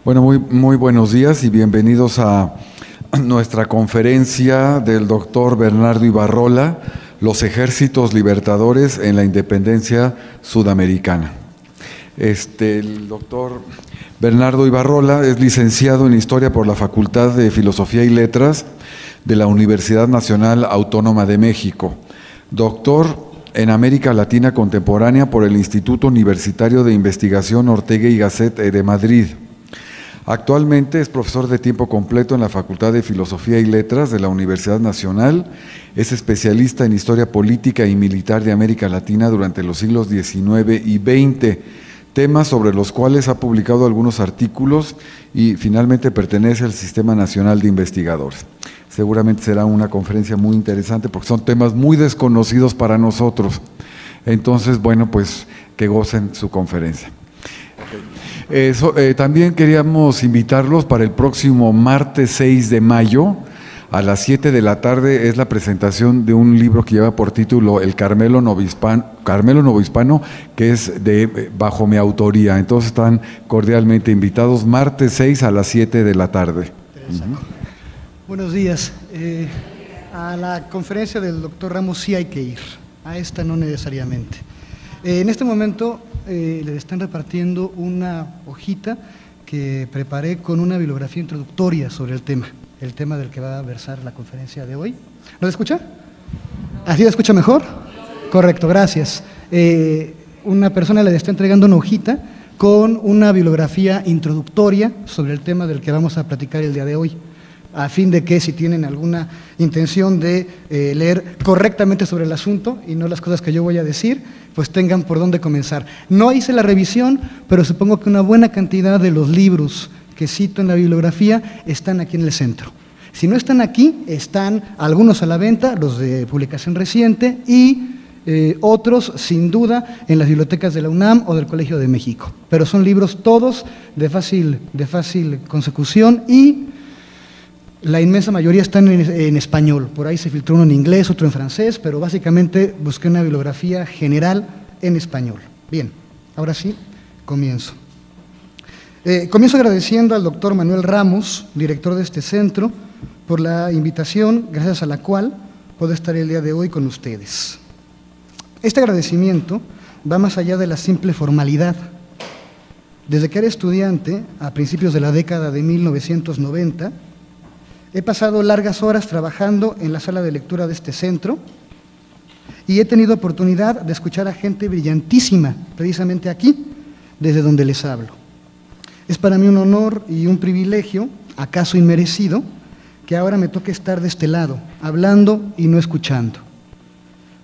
Bueno, muy buenos días y bienvenidos a nuestra conferencia del doctor Bernardo Ibarrola, Los ejércitos libertadores en la independencia sudamericana. El doctor Bernardo Ibarrola es licenciado en Historia por la Facultad de Filosofía y Letras de la Universidad Nacional Autónoma de México, doctor en América Latina Contemporánea por el Instituto Universitario de Investigación Ortega y Gasset de Madrid. Actualmente es profesor de tiempo completo en la Facultad de Filosofía y Letras de la Universidad Nacional, es especialista en Historia Política y Militar de América Latina durante los siglos XIX y XX, temas sobre los cuales ha publicado algunos artículos y finalmente pertenece al Sistema Nacional de Investigadores. Seguramente será una conferencia muy interesante porque son temas muy desconocidos para nosotros. Entonces, bueno, pues que gocen su conferencia. También queríamos invitarlos para el próximo martes 6 de mayo a las 7 de la tarde. Es la presentación de un libro que lleva por título El Carmelo Novohispano, que es bajo mi autoría. Entonces están cordialmente invitados martes 6 a las 7 de la tarde. Buenos días. A la conferencia del doctor Ramos sí hay que ir, a esta no necesariamente. En este momento les están repartiendo una hojita que preparé con una bibliografía introductoria sobre el tema del que va a versar la conferencia de hoy. ¿Lo escucha? ¿Así lo escucha mejor? Correcto, gracias. Una persona le está entregando una hojita con una bibliografía introductoria sobre el tema del que vamos a platicar el día de hoy, a fin de que si tienen alguna intención de leer correctamente sobre el asunto y no las cosas que yo voy a decir, pues tengan por dónde comenzar. No hice la revisión, pero supongo que una buena cantidad de los libros que cito en la bibliografía están aquí en el centro. Si no están aquí, están algunos a la venta, los de publicación reciente, y otros, sin duda, en las bibliotecas de la UNAM o del Colegio de México. Pero son libros todos de fácil consecución y la inmensa mayoría están en español. Por ahí se filtró uno en inglés, otro en francés, pero básicamente busqué una bibliografía general en español. Bien, ahora sí, comienzo. Comienzo agradeciendo al doctor Manuel Ramos, director de este centro, por la invitación, gracias a la cual puedo estar el día de hoy con ustedes. Este agradecimiento va más allá de la simple formalidad. Desde que era estudiante, a principios de la década de 1990, he pasado largas horas trabajando en la sala de lectura de este centro y he tenido oportunidad de escuchar a gente brillantísima, precisamente aquí, desde donde les hablo. Es para mí un honor y un privilegio, acaso inmerecido, que ahora me toque estar de este lado, hablando y no escuchando.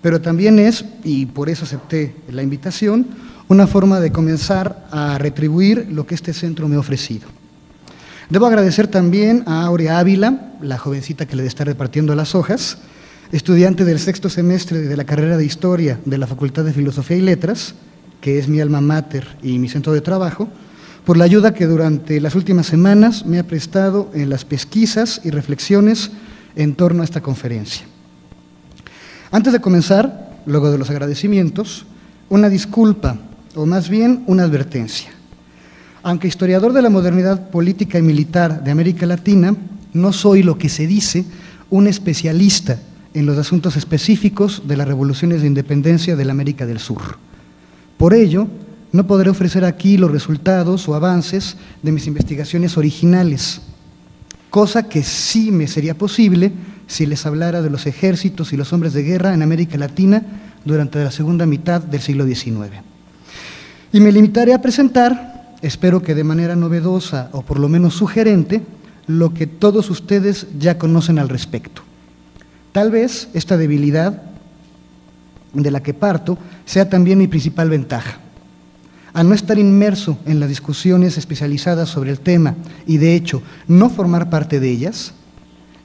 Pero también es, y por eso acepté la invitación, una forma de comenzar a retribuir lo que este centro me ha ofrecido. Debo agradecer también a Aurea Ávila, la jovencita que le está repartiendo las hojas, estudiante del 6º semestre de la carrera de Historia de la Facultad de Filosofía y Letras, que es mi alma mater y mi centro de trabajo, por la ayuda que durante las últimas semanas me ha prestado en las pesquisas y reflexiones en torno a esta conferencia. Antes de comenzar, luego de los agradecimientos, una disculpa, o más bien una advertencia. Aunque historiador de la modernidad política y militar de América Latina, no soy lo que se dice un especialista en los asuntos específicos de las revoluciones de independencia de la América del Sur. Por ello, no podré ofrecer aquí los resultados o avances de mis investigaciones originales, cosa que sí me sería posible si les hablara de los ejércitos y los hombres de guerra en América Latina durante la segunda mitad del siglo XIX. Y me limitaré a presentar, espero que de manera novedosa o por lo menos sugerente, lo que todos ustedes ya conocen al respecto. Tal vez esta debilidad de la que parto sea también mi principal ventaja. Al no estar inmerso en las discusiones especializadas sobre el tema y de hecho no formar parte de ellas,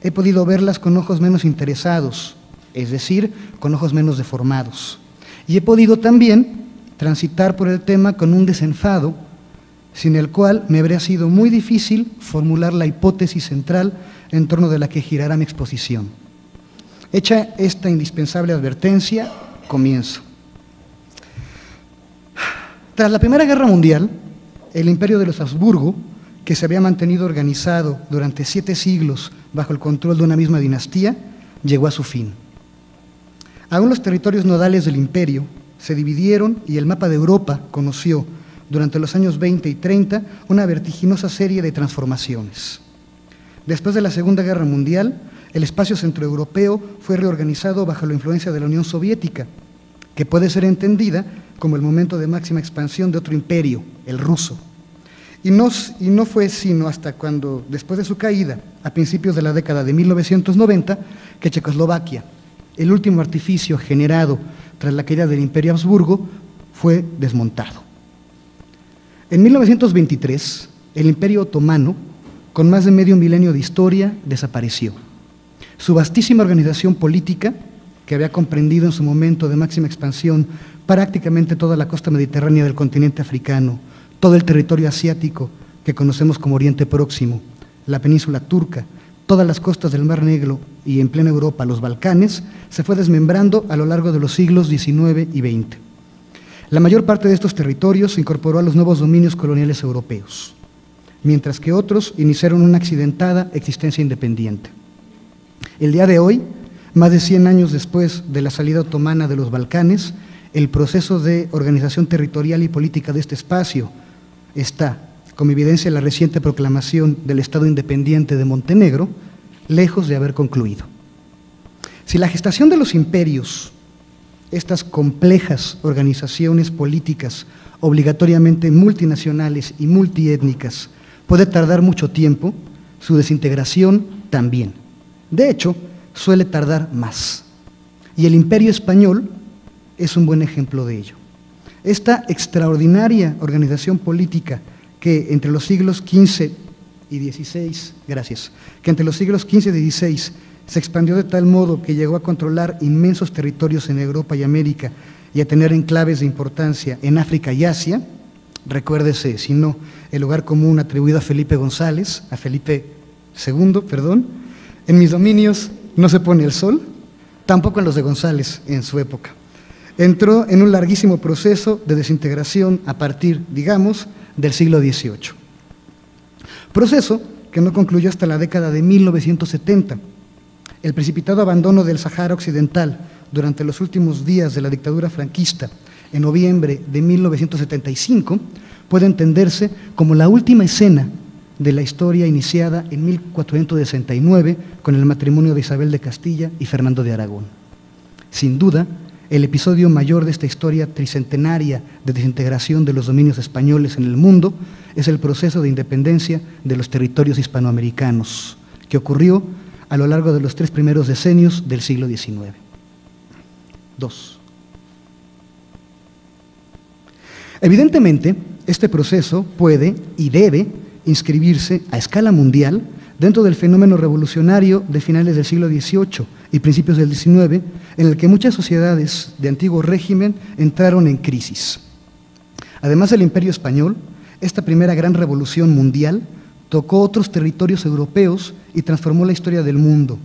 he podido verlas con ojos menos interesados, es decir, con ojos menos deformados. Y he podido también transitar por el tema con un desenfado sin el cual me habría sido muy difícil formular la hipótesis central en torno de la que girará mi exposición. Hecha esta indispensable advertencia, comienzo. Tras la Primera Guerra Mundial, el Imperio de los Habsburgo que se había mantenido organizado durante 7 siglos bajo el control de una misma dinastía, llegó a su fin. Aún los territorios nodales del imperio se dividieron y el mapa de Europa conoció, durante los años 20 y 30, una vertiginosa serie de transformaciones. Después de la Segunda Guerra Mundial, el espacio centroeuropeo fue reorganizado bajo la influencia de la Unión Soviética, que puede ser entendida como el momento de máxima expansión de otro imperio, el ruso. Y no fue sino hasta cuando, después de su caída, a principios de la década de 1990, que Checoslovaquia, el último artificio generado tras la caída del Imperio Habsburgo, fue desmontado. En 1923, el Imperio Otomano, con más de medio milenio de historia, desapareció. Su vastísima organización política, que había comprendido en su momento de máxima expansión prácticamente toda la costa mediterránea del continente africano, todo el territorio asiático que conocemos como Oriente Próximo, la península turca, todas las costas del Mar Negro y en plena Europa, los Balcanes, se fue desmembrando a lo largo de los siglos XIX y XX. La mayor parte de estos territorios se incorporó a los nuevos dominios coloniales europeos, mientras que otros iniciaron una accidentada existencia independiente. El día de hoy, más de 100 años después de la salida otomana de los Balcanes, el proceso de organización territorial y política de este espacio está, como evidencia la reciente proclamación del Estado independiente de Montenegro, lejos de haber concluido. Si la gestación de los imperios, estas complejas organizaciones políticas obligatoriamente multinacionales y multiétnicas, puede tardar mucho tiempo, su desintegración también. De hecho, suele tardar más. Y el Imperio Español es un buen ejemplo de ello. Esta extraordinaria organización política que entre los siglos XV y XVI, que entre los siglos XV y XVI se expandió de tal modo que llegó a controlar inmensos territorios en Europa y América y a tener enclaves de importancia en África y Asia. Recuérdese, si no, el lugar común atribuido a Felipe González, a Felipe II, perdón. En mis dominios no se pone el sol, tampoco en los de González en su época. Entró en un larguísimo proceso de desintegración a partir, digamos, del siglo XVIII. Proceso que no concluyó hasta la década de 1970. El precipitado abandono del Sahara Occidental durante los últimos días de la dictadura franquista, en noviembre de 1975, puede entenderse como la última escena de la historia iniciada en 1469 con el matrimonio de Isabel de Castilla y Fernando de Aragón. Sin duda, el episodio mayor de esta historia tricentenaria de desintegración de los dominios españoles en el mundo es el proceso de independencia de los territorios hispanoamericanos, que ocurrió a lo largo de los 3 primeros decenios del siglo XIX. 2. Evidentemente, este proceso puede y debe inscribirse a escala mundial dentro del fenómeno revolucionario de finales del siglo XVIII y principios del XIX, en el que muchas sociedades de antiguo régimen entraron en crisis. Además del Imperio Español, esta primera gran revolución mundial tocó otros territorios europeos y transformó la historia del mundo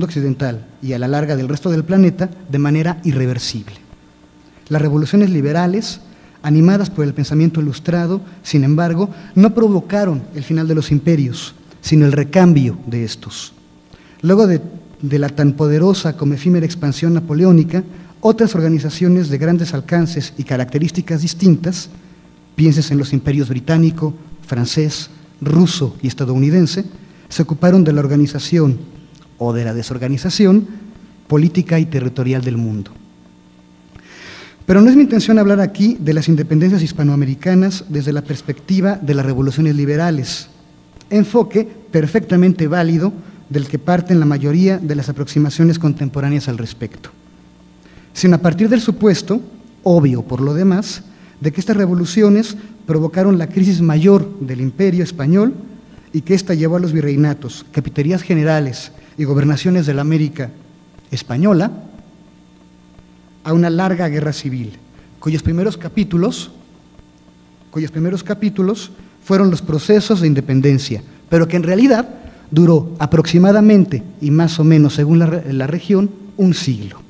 occidental y a la larga del resto del planeta de manera irreversible. Las revoluciones liberales, animadas por el pensamiento ilustrado, sin embargo, no provocaron el final de los imperios, sino el recambio de estos. Luego de la tan poderosa como efímera expansión napoleónica, otras organizaciones de grandes alcances y características distintas, pienses en los imperios británico, francés, ruso y estadounidense, se ocuparon de la organización o de la desorganización política y territorial del mundo. Pero no es mi intención hablar aquí de las independencias hispanoamericanas desde la perspectiva de las revoluciones liberales, enfoque perfectamente válido del que parten la mayoría de las aproximaciones contemporáneas al respecto, sino a partir del supuesto, obvio por lo demás, de que estas revoluciones provocaron la crisis mayor del imperio español y que ésta llevó a los virreinatos, capitanías generales y gobernaciones de la América española a una larga guerra civil, cuyos primeros capítulos fueron los procesos de independencia, pero que en realidad duró aproximadamente, y más o menos según la región, un siglo.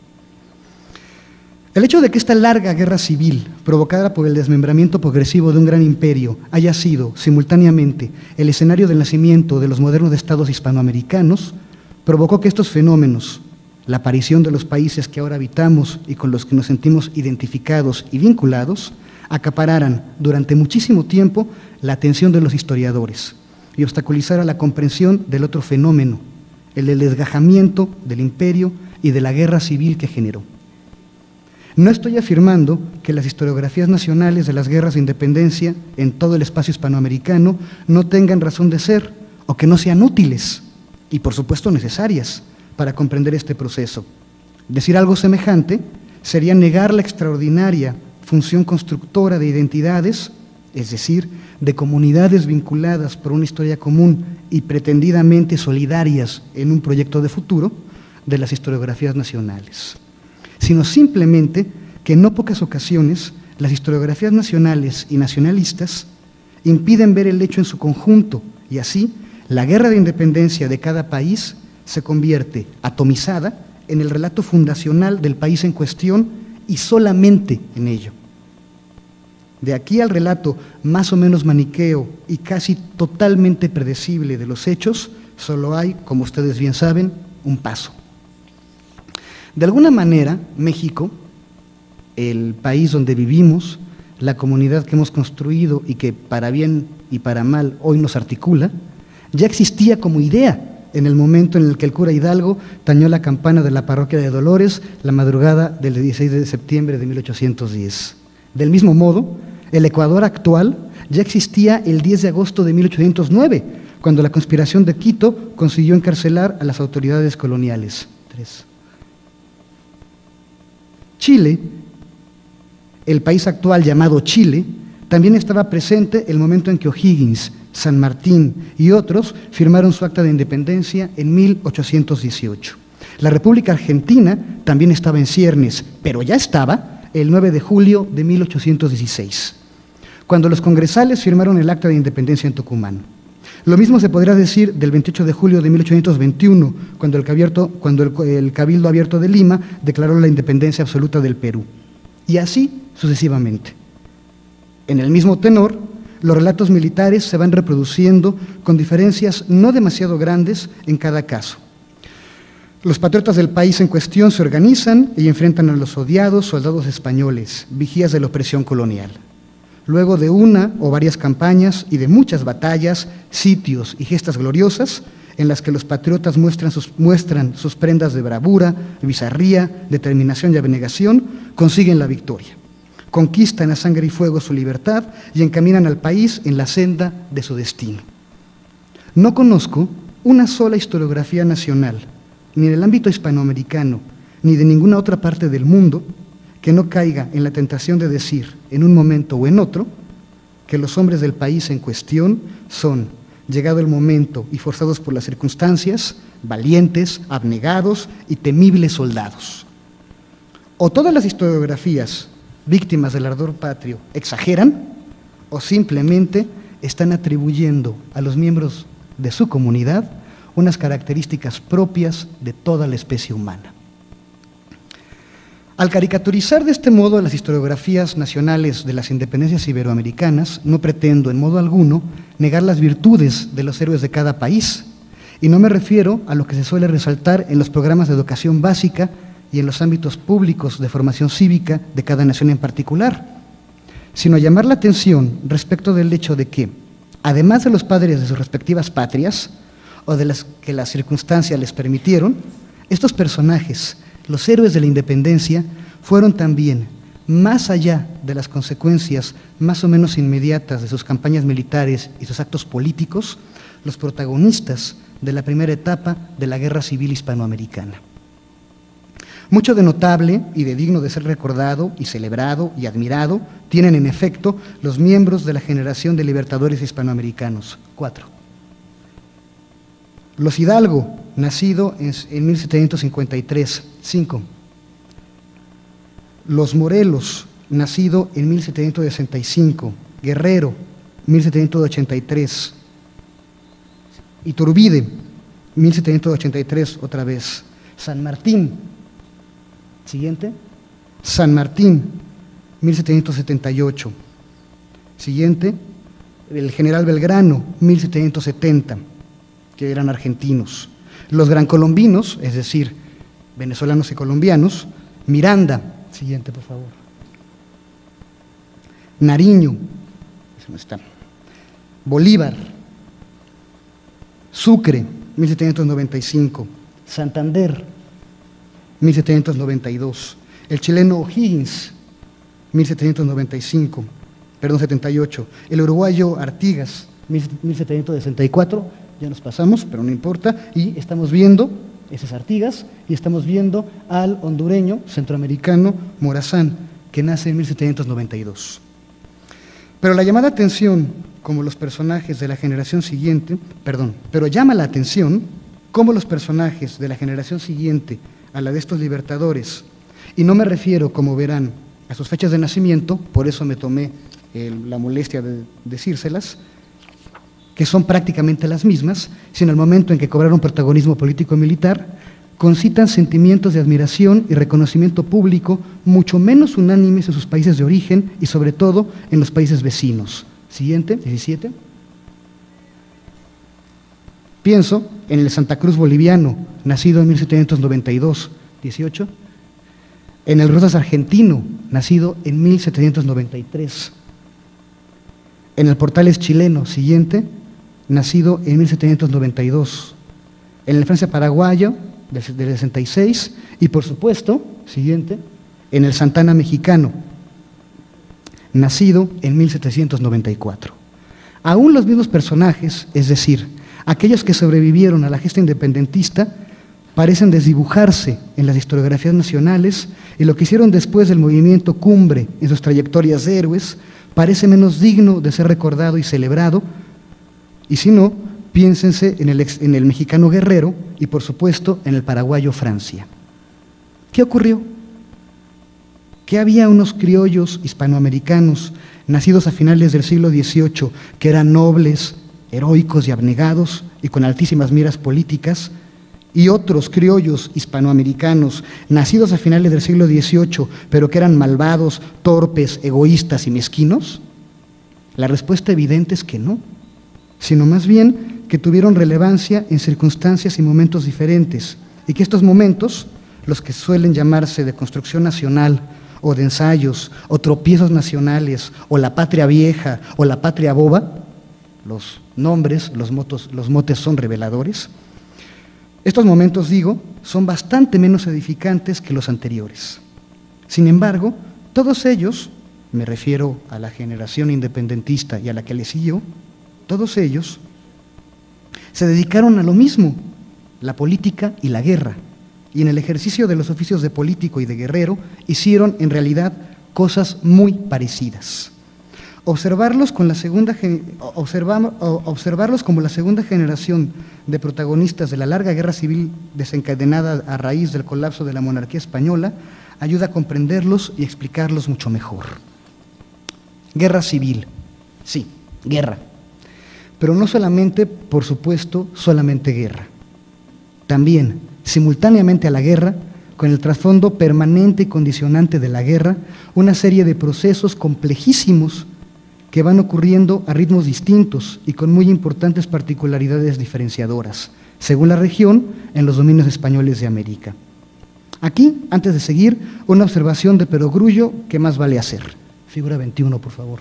El hecho de que esta larga guerra civil, provocada por el desmembramiento progresivo de un gran imperio, haya sido simultáneamente el escenario del nacimiento de los modernos estados hispanoamericanos, provocó que estos fenómenos, la aparición de los países que ahora habitamos y con los que nos sentimos identificados y vinculados, acapararan durante muchísimo tiempo la atención de los historiadores y obstaculizara la comprensión del otro fenómeno, el del desgajamiento del imperio y de la guerra civil que generó. No estoy afirmando que las historiografías nacionales de las guerras de independencia en todo el espacio hispanoamericano no tengan razón de ser o que no sean útiles y, por supuesto, necesarias para comprender este proceso. Decir algo semejante sería negar la extraordinaria función constructora de identidades, es decir, de comunidades vinculadas por una historia común y pretendidamente solidarias en un proyecto de futuro, de las historiografías nacionales, sino simplemente que en no pocas ocasiones las historiografías nacionales y nacionalistas impiden ver el hecho en su conjunto y así la guerra de independencia de cada país se convierte atomizada en el relato fundacional del país en cuestión y solamente en ello. De aquí al relato más o menos maniqueo y casi totalmente predecible de los hechos, solo hay, como ustedes bien saben, un paso. De alguna manera, México, el país donde vivimos, la comunidad que hemos construido y que para bien y para mal hoy nos articula, ya existía como idea en el momento en el que el cura Hidalgo tañó la campana de la parroquia de Dolores la madrugada del 16 de septiembre de 1810. Del mismo modo, el Ecuador actual ya existía el 10 de agosto de 1809, cuando la conspiración de Quito consiguió encarcelar a las autoridades coloniales. 3. Chile, el país actual llamado Chile, también estaba presente el momento en que O'Higgins, San Martín y otros firmaron su acta de independencia en 1818. La República Argentina también estaba en ciernes, pero ya estaba el 9 de julio de 1816, cuando los congresales firmaron el acta de independencia en Tucumán. Lo mismo se podrá decir del 28 de julio de 1821, cuando el Cabildo Abierto de Lima declaró la independencia absoluta del Perú. Y así sucesivamente. En el mismo tenor, los relatos militares se van reproduciendo con diferencias no demasiado grandes en cada caso. Los patriotas del país en cuestión se organizan y enfrentan a los odiados soldados españoles, vigías de la opresión colonial. Luego de una o varias campañas y de muchas batallas, sitios y gestas gloriosas, en las que los patriotas muestran sus prendas de bravura, bizarría, determinación y abnegación, consiguen la victoria. Conquistan a sangre y fuego su libertad y encaminan al país en la senda de su destino. No conozco una sola historiografía nacional, ni en el ámbito hispanoamericano, ni de ninguna otra parte del mundo, que no caiga en la tentación de decir, en un momento o en otro, que los hombres del país en cuestión son, llegado el momento y forzados por las circunstancias, valientes, abnegados y temibles soldados. O todas las historiografías víctimas del ardor patrio exageran, o simplemente están atribuyendo a los miembros de su comunidad unas características propias de toda la especie humana. Al caricaturizar de este modo las historiografías nacionales de las independencias iberoamericanas, no pretendo en modo alguno negar las virtudes de los héroes de cada país, y no me refiero a lo que se suele resaltar en los programas de educación básica y en los ámbitos públicos de formación cívica de cada nación en particular, sino a llamar la atención respecto del hecho de que, además de los padres de sus respectivas patrias, o de las que las circunstancias les permitieron, estos personajes, los héroes de la independencia, fueron también, más allá de las consecuencias más o menos inmediatas de sus campañas militares y sus actos políticos, los protagonistas de la primera etapa de la Guerra Civil Hispanoamericana. Mucho de notable y de digno de ser recordado y celebrado y admirado tienen en efecto los miembros de la generación de libertadores hispanoamericanos. 4. Los Hidalgo, nacido en 1753. 5. Los Morelos, nacido en 1765. Guerrero, 1783. Iturbide, 1783 otra vez. San Martín, siguiente, San Martín, 1778. Siguiente, el general Belgrano, 1770, que eran argentinos. Los grancolombinos, es decir, venezolanos y colombianos. Miranda, siguiente por favor. Nariño, ese no está. Bolívar. Sucre, 1795. Santander, 1792. El chileno O'Higgins, 78. El uruguayo Artigas, 1764, ya nos pasamos, pero no importa, y estamos viendo, ese es Artigas, y estamos viendo al hondureño centroamericano Morazán, que nace en 1792. Pero la llamada atención, como los personajes de la generación siguiente, pero llama la atención cómo los personajes de la generación siguiente a la de estos libertadores, y no me refiero, como verán, a sus fechas de nacimiento, por eso me tomé la molestia de decírselas, que son prácticamente las mismas, sino el momento en que cobraron protagonismo político-militar, concitan sentimientos de admiración y reconocimiento público mucho menos unánimes en sus países de origen y sobre todo en los países vecinos. Siguiente, 17. Pienso en el Santa Cruz boliviano, nacido en 1792, 18. En el Rosas argentino, nacido en 1793. En el Portales chileno, siguiente, nacido en 1792. En el Francia paraguayo, del 66. Y por supuesto, siguiente, en el Santana mexicano, nacido en 1794. Aún los mismos personajes, es decir, aquellos que sobrevivieron a la gesta independentista, parecen desdibujarse en las historiografías nacionales y lo que hicieron después del movimiento cumbre en sus trayectorias de héroes parece menos digno de ser recordado y celebrado, y si no, piénsense en el mexicano Guerrero y por supuesto en el paraguayo Francia. ¿Qué ocurrió? Que había unos criollos hispanoamericanos nacidos a finales del siglo XVIII que eran nobles, heroicos y abnegados y con altísimas miras políticas, y otros criollos hispanoamericanos nacidos a finales del siglo XVIII, pero que eran malvados, torpes, egoístas y mezquinos? La respuesta evidente es que no, sino más bien que tuvieron relevancia en circunstancias y momentos diferentes, y que estos momentos, los que suelen llamarse de construcción nacional, o de ensayos, o tropiezos nacionales, o la patria vieja, o la patria boba, los nombres, los motes son reveladores. Estos momentos, digo, son bastante menos edificantes que los anteriores. Sin embargo, todos ellos, me refiero a la generación independentista y a la que le siguió, todos ellos se dedicaron a lo mismo, la política y la guerra, y en el ejercicio de los oficios de político y de guerrero hicieron en realidad cosas muy parecidas. Observarlos como la segunda generación de protagonistas de la larga guerra civil desencadenada a raíz del colapso de la monarquía española ayuda a comprenderlos y explicarlos mucho mejor. Guerra civil, sí, guerra, pero no solamente, por supuesto, solamente guerra. También, simultáneamente a la guerra, con el trasfondo permanente y condicionante de la guerra, una serie de procesos complejísimos que van ocurriendo a ritmos distintos y con muy importantes particularidades diferenciadoras, según la región, en los dominios españoles de América. Aquí, antes de seguir, una observación de perogrullo que más vale hacer. Figura 21, por favor.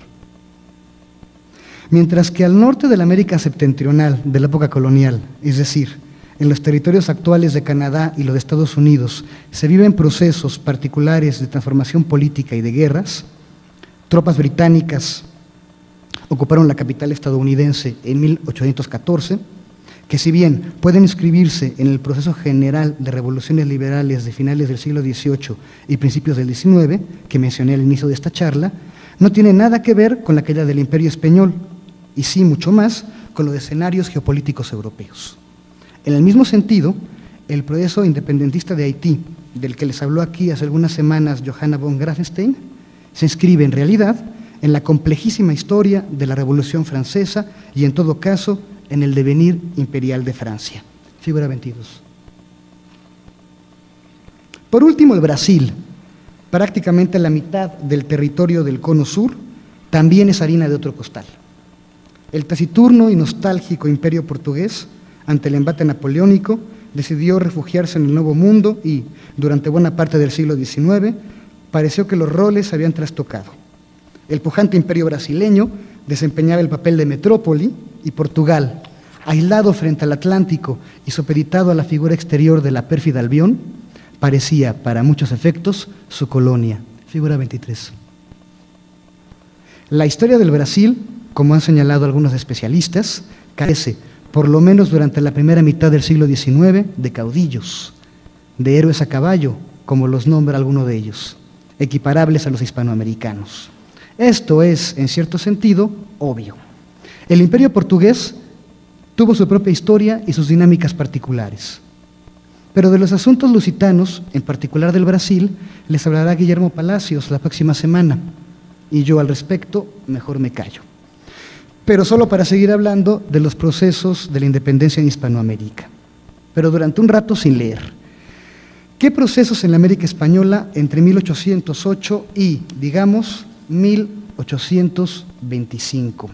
Mientras que al norte de la América septentrional de la época colonial, es decir, en los territorios actuales de Canadá y los de Estados Unidos, se viven procesos particulares de transformación política y de guerras, tropas británicas ocuparon la capital estadounidense en 1814, que si bien pueden inscribirse en el proceso general de revoluciones liberales de finales del siglo XVIII y principios del XIX, que mencioné al inicio de esta charla, no tiene nada que ver con la caída del Imperio Español, y sí mucho más con los escenarios geopolíticos europeos. En el mismo sentido, el proceso independentista de Haití, del que les habló aquí hace algunas semanas Johanna von Grafenstein, se inscribe en realidad en la complejísima historia de la Revolución Francesa y en todo caso en el devenir imperial de Francia. Figura 22. Por último, el Brasil, prácticamente la mitad del territorio del Cono Sur también es harina de otro costal. El taciturno y nostálgico imperio portugués, ante el embate napoleónico, decidió refugiarse en el Nuevo Mundo y, durante buena parte del siglo XIX, pareció que los roles se habían trastocado. El pujante imperio brasileño desempeñaba el papel de metrópoli y Portugal, aislado frente al Atlántico y supeditado a la figura exterior de la pérfida Albión, parecía, para muchos efectos, su colonia. Figura 23. La historia del Brasil, como han señalado algunos especialistas, carece, por lo menos durante la primera mitad del siglo XIX, de caudillos, de héroes a caballo, como los nombra alguno de ellos, equiparables a los hispanoamericanos. Esto es, en cierto sentido, obvio. El imperio portugués tuvo su propia historia y sus dinámicas particulares. Pero de los asuntos lusitanos, en particular del Brasil, les hablará Guillermo Palacios la próxima semana, y yo al respecto mejor me callo. Pero solo para seguir hablando de los procesos de la independencia en Hispanoamérica, pero durante un rato sin leer. ¿Qué procesos en la América Española entre 1808 y, digamos, 1825?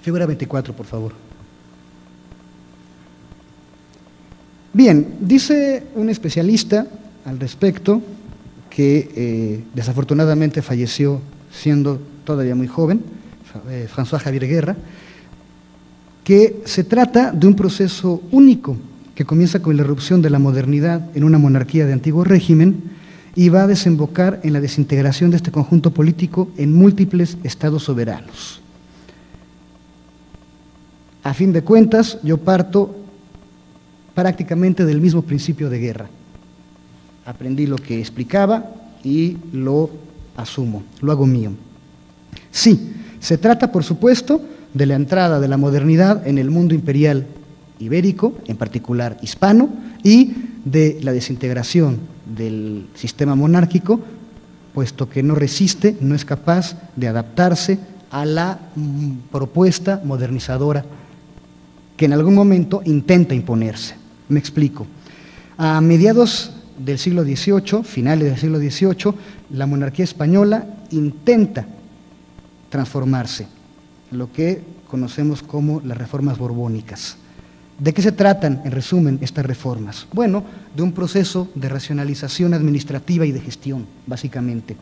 Figura 24, por favor. Bien, dice un especialista al respecto que desafortunadamente falleció siendo todavía muy joven, François Javier Guerra, que se trata de un proceso único que comienza con la irrupción de la modernidad en una monarquía de antiguo régimen y va a desembocar en la desintegración de este conjunto político en múltiples estados soberanos. A fin de cuentas, yo parto prácticamente del mismo principio de Guerra. Aprendí lo que explicaba y lo asumo, lo hago mío. Sí, se trata, por supuesto, de la entrada de la modernidad en el mundo imperial ibérico, en particular hispano, y de la desintegración del sistema monárquico, puesto que no resiste, no es capaz de adaptarse a la propuesta modernizadora que en algún momento intenta imponerse. Me explico. A mediados del siglo XVIII, finales del siglo XVIII, la monarquía española intenta transformarse, lo que conocemos como las reformas borbónicas. ¿De qué se tratan, en resumen, estas reformas? Bueno, de un proceso de racionalización administrativa y de gestión, básicamente.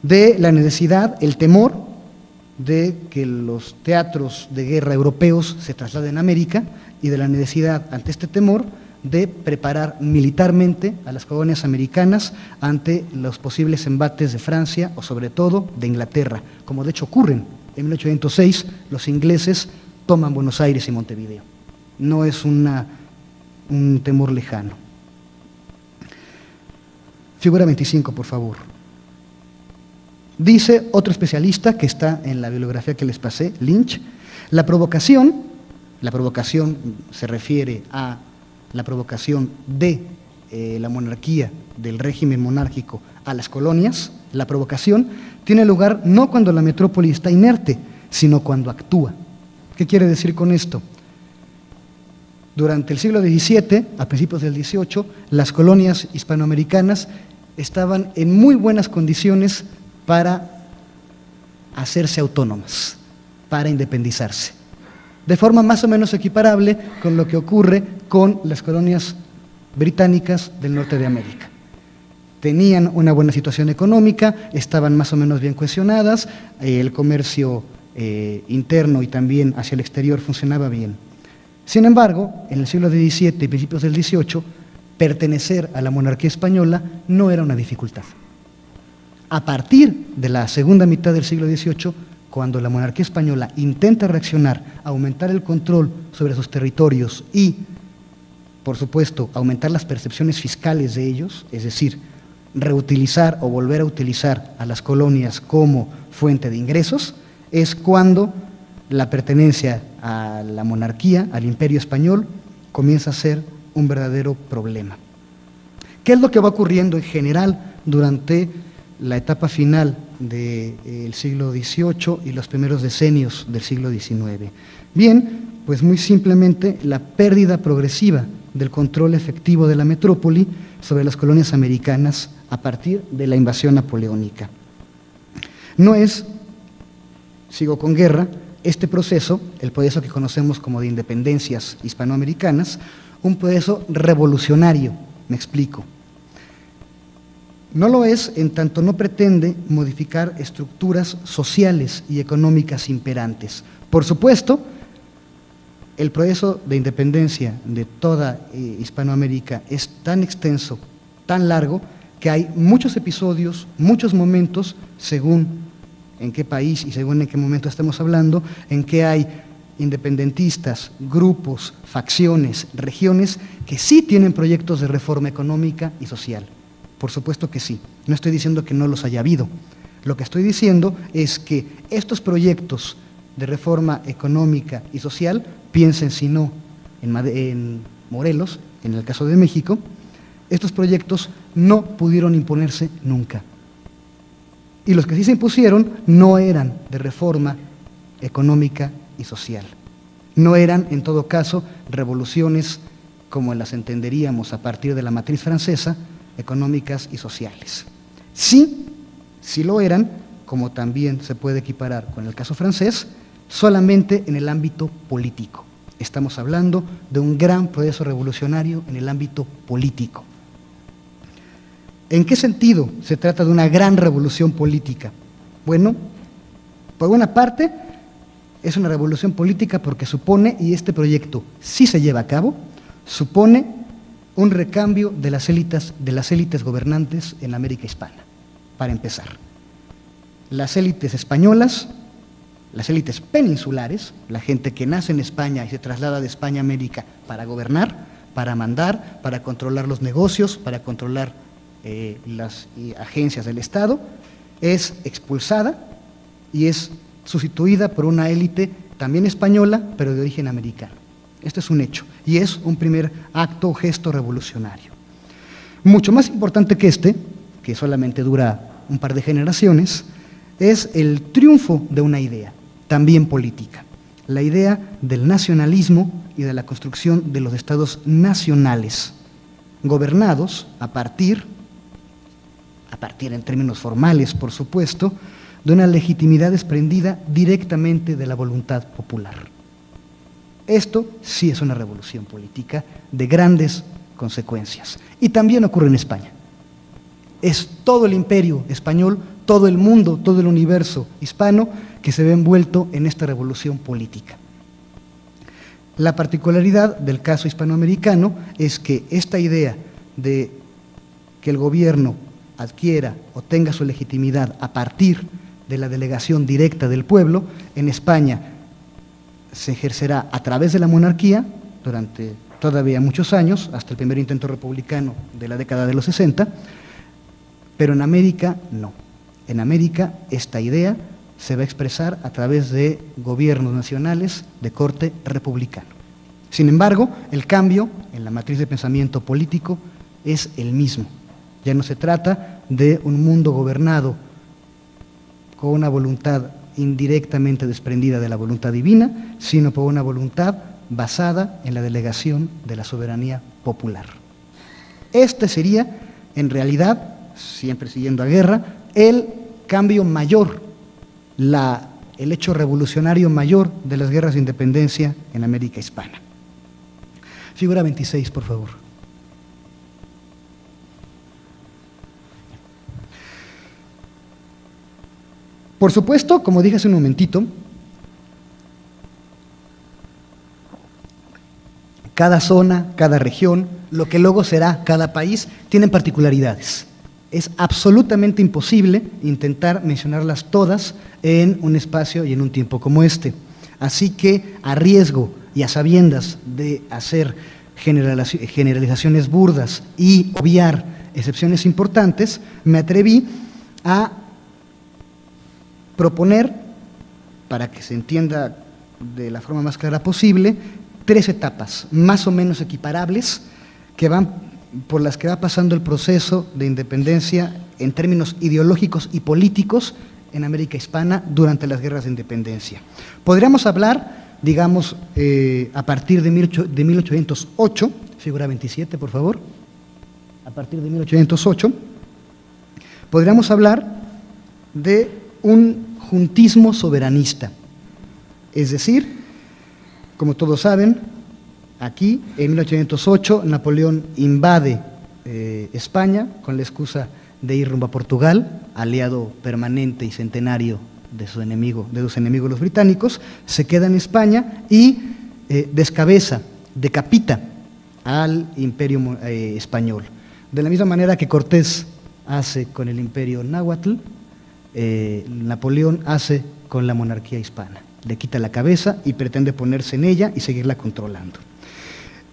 De la necesidad, el temor de que los teatros de guerra europeos se trasladen a América y de la necesidad, ante este temor, de preparar militarmente a las colonias americanas ante los posibles embates de Francia o sobre todo de Inglaterra, como de hecho ocurren. En 1806 los ingleses toman Buenos Aires y Montevideo. No es un temor lejano. Figura 25, por favor. Dice otro especialista que está en la bibliografía que les pasé, Lynch, la provocación se refiere a la provocación de la monarquía, del régimen monárquico a las colonias, la provocación tiene lugar no cuando la metrópoli está inerte, sino cuando actúa. ¿Qué quiere decir con esto? Durante el siglo XVII, a principios del XVIII, las colonias hispanoamericanas estaban en muy buenas condiciones para hacerse autónomas, para independizarse, de forma más o menos equiparable con lo que ocurre con las colonias británicas del norte de América. Tenían una buena situación económica, estaban más o menos bien cohesionadas, el comercio interno y también hacia el exterior funcionaba bien. Sin embargo, en el siglo XVII y principios del XVIII, pertenecer a la monarquía española no era una dificultad. A partir de la segunda mitad del siglo XVIII, cuando la monarquía española intenta reaccionar, aumentar el control sobre sus territorios y, por supuesto, aumentar las percepciones fiscales de ellos, es decir, reutilizar o volver a utilizar a las colonias como fuente de ingresos, es cuando la pertenencia a la monarquía, al imperio español, comienza a ser un verdadero problema. ¿Qué es lo que va ocurriendo en general durante la etapa final del siglo XVIII y los primeros decenios del siglo XIX? Bien, pues muy simplemente la pérdida progresiva del control efectivo de la metrópoli sobre las colonias americanas a partir de la invasión napoleónica. No es, sigo con Guerra, este proceso, el proceso que conocemos como de independencias hispanoamericanas, un proceso revolucionario, me explico. No lo es en tanto no pretende modificar estructuras sociales y económicas imperantes. Por supuesto, el proceso de independencia de toda Hispanoamérica es tan extenso, tan largo, que hay muchos episodios, muchos momentos, según en qué país y según en qué momento estamos hablando, en que hay independentistas, grupos, facciones, regiones que sí tienen proyectos de reforma económica y social. Por supuesto que sí, no estoy diciendo que no los haya habido. Lo que estoy diciendo es que estos proyectos de reforma económica y social, piensen si no en Morelos, en el caso de México, estos proyectos no pudieron imponerse nunca. Y los que sí se impusieron no eran de reforma económica y social. No eran, en todo caso, revoluciones como las entenderíamos a partir de la matriz francesa, económicas y sociales. Sí lo eran, como también se puede equiparar con el caso francés, solamente en el ámbito político. Estamos hablando de un gran proceso revolucionario en el ámbito político. ¿En qué sentido se trata de una gran revolución política? Bueno, por una parte, es una revolución política porque supone, y este proyecto sí se lleva a cabo, supone un recambio de las élites gobernantes en la América hispana, para empezar. Las élites españolas, las élites peninsulares, la gente que nace en España y se traslada de España a América para gobernar, para mandar, para controlar los negocios, para controlar las agencias del Estado, es expulsada y es sustituida por una élite también española, pero de origen americano. Este es un hecho y es un primer acto o gesto revolucionario. Mucho más importante que este, que solamente dura un par de generaciones, es el triunfo de una idea, también política, la idea del nacionalismo y de la construcción de los estados nacionales, gobernados a partir en términos formales, por supuesto, de una legitimidad desprendida directamente de la voluntad popular. Esto sí es una revolución política de grandes consecuencias. Y también ocurre en España. Es todo el imperio español, todo el mundo, todo el universo hispano que se ve envuelto en esta revolución política. La particularidad del caso hispanoamericano es que esta idea de que el gobierno adquiera o tenga su legitimidad a partir de la delegación directa del pueblo, en España se ejercerá a través de la monarquía durante todavía muchos años, hasta el primer intento republicano de la década de los 60, pero en América no. En América esta idea se va a expresar a través de gobiernos nacionales de corte republicano. Sin embargo, el cambio en la matriz de pensamiento político es el mismo. Ya no se trata de un mundo gobernado con una voluntad indirectamente desprendida de la voluntad divina, sino por una voluntad basada en la delegación de la soberanía popular. Este sería, en realidad, siempre siguiendo a Guerra, el cambio mayor, el hecho revolucionario mayor de las guerras de independencia en América hispana. Figura 26, por favor. Por supuesto, como dije hace un momentito, cada zona, cada región, lo que luego será cada país, tienen particularidades. Es absolutamente imposible intentar mencionarlas todas en un espacio y en un tiempo como este. Así que, a riesgo y a sabiendas de hacer generalizaciones burdas y obviar excepciones importantes, me atreví a proponer, para que se entienda de la forma más clara posible, 3 etapas más o menos equiparables por las que va pasando el proceso de independencia en términos ideológicos y políticos en América hispana durante las guerras de independencia. Podríamos hablar digamos, a partir de 1808, figura 27, por favor, a partir de 1808, podríamos hablar de un juntismo soberanista. Es decir, como todos saben, aquí en 1808 Napoleón invade España con la excusa de ir rumbo a Portugal, aliado permanente y centenario de sus enemigos los británicos, se queda en España y descabeza, decapita al imperio español. De la misma manera que Cortés hace con el imperio náhuatl, Napoleón hace con la monarquía hispana. Le quita la cabeza y pretende ponerse en ella y seguirla controlando.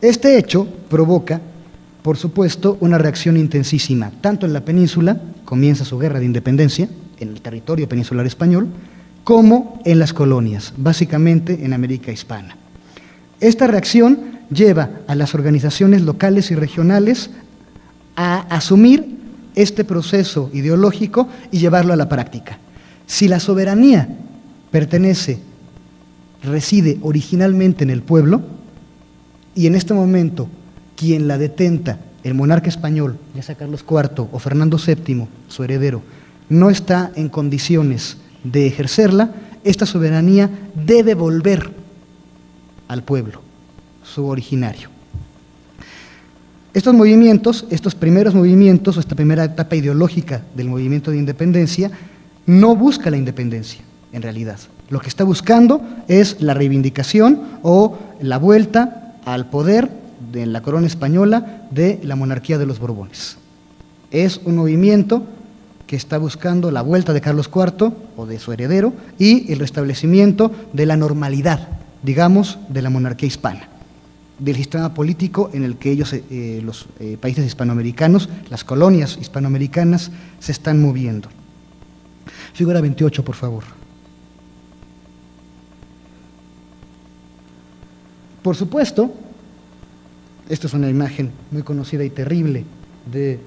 Este hecho provoca, por supuesto, una reacción intensísima, tanto en la península, comienza su guerra de independencia, en el territorio peninsular español, como en las colonias, básicamente en América hispana. Esta reacción lleva a las organizaciones locales y regionales a asumir este proceso ideológico y llevarlo a la práctica. Si la soberanía reside originalmente en el pueblo, y en este momento quien la detenta, el monarca español, ya sea Carlos IV o Fernando VII, su heredero, no está en condiciones de ejercerla, esta soberanía debe volver al pueblo, su originario. Estos movimientos, estos primeros movimientos, o esta primera etapa ideológica del movimiento de independencia, no busca la independencia, en realidad. Lo que está buscando es la reivindicación o la vuelta al poder de la corona española de la monarquía de los Borbones. Es un movimiento que está buscando la vuelta de Carlos IV o de su heredero y el restablecimiento de la normalidad, digamos, de la monarquía hispana, del sistema político en el que ellos, los países hispanoamericanos, las colonias hispanoamericanas, se están moviendo. Figura 28, por favor. Por supuesto, esta es una imagen muy conocida y terrible de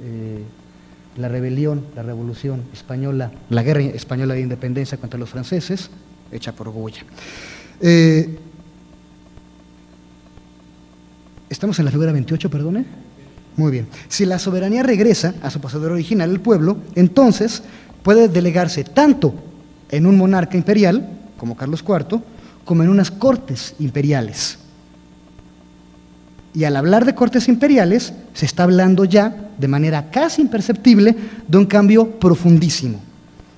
la rebelión, la revolución española, la guerra española de independencia contra los franceses, hecha por Goya. ¿Estamos en la figura 28, perdone? Muy bien. Si la soberanía regresa a su poseedor original, el pueblo, entonces puede delegarse tanto en un monarca imperial, como Carlos IV, como en unas cortes imperiales. Y al hablar de cortes imperiales, se está hablando ya, de manera casi imperceptible, de un cambio profundísimo.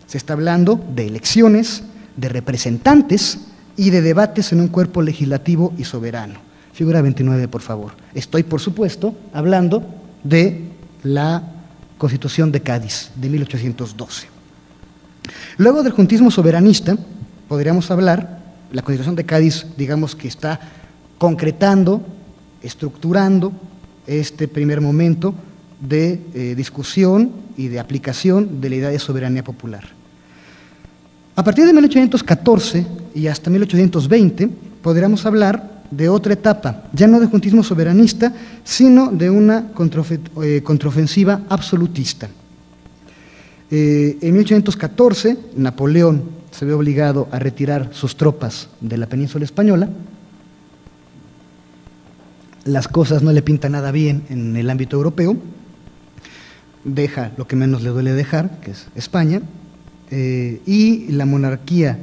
Se está hablando de elecciones, de representantes y de debates en un cuerpo legislativo y soberano. Figura 29, por favor. Estoy, por supuesto, hablando de la Constitución de Cádiz, de 1812. Luego del juntismo soberanista, podríamos hablar, la Constitución de Cádiz, digamos que está concretando, estructurando este primer momento de discusión y de aplicación de la idea de soberanía popular. A partir de 1814 y hasta 1820 podríamos hablar de otra etapa, ya no de juntismo soberanista, sino de una contraofensiva absolutista. En 1814 Napoleón se ve obligado a retirar sus tropas de la península española. Las cosas no le pintan nada bien en el ámbito europeo, deja lo que menos le duele dejar, que es España, y la monarquía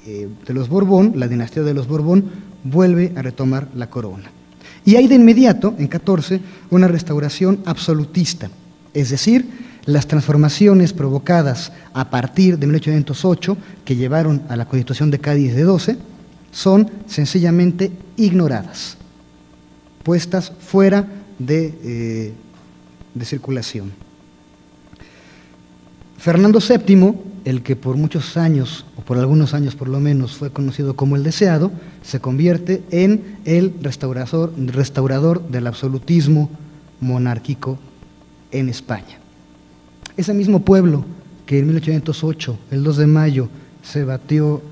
de los Borbón, la dinastía de los Borbón, vuelve a retomar la corona. Y hay de inmediato, en 14, una restauración absolutista, es decir, las transformaciones provocadas a partir de 1808, que llevaron a la Constitución de Cádiz de 12, son sencillamente ignoradas, puestas fuera de circulación. Fernando VII, el que por muchos años, o por algunos años por lo menos, fue conocido como el Deseado, se convierte en el restaurador del absolutismo monárquico en España. Ese mismo pueblo que en 1808, el 2 de mayo, se batió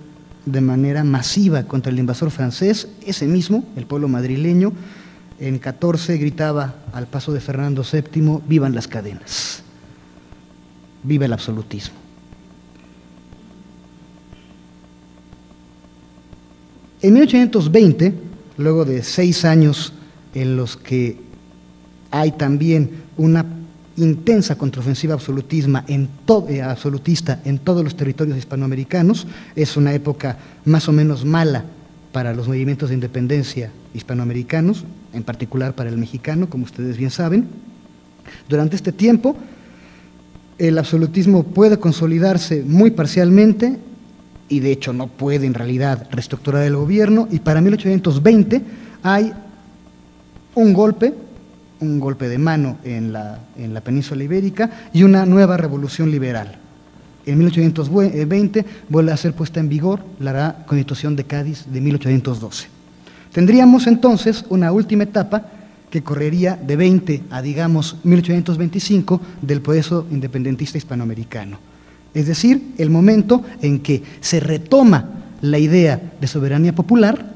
de manera masiva contra el invasor francés, ese mismo, el pueblo madrileño, en 14 gritaba al paso de Fernando VII, ¡vivan las cadenas! ¡Viva el absolutismo! En 1820, luego de 6 años en los que hay también una intensa contraofensiva absolutista en todos los territorios hispanoamericanos, es una época más o menos mala para los movimientos de independencia hispanoamericanos, en particular para el mexicano, como ustedes bien saben. Durante este tiempo, el absolutismo puede consolidarse muy parcialmente y de hecho no puede en realidad reestructurar el gobierno, y para 1820 hay un golpe de mano en la península ibérica y una nueva revolución liberal. En 1820 vuelve a ser puesta en vigor la Constitución de Cádiz de 1812. Tendríamos entonces una última etapa que correría de 20 a, digamos, 1825 del proceso independentista hispanoamericano. Es decir, el momento en que se retoma la idea de soberanía popular,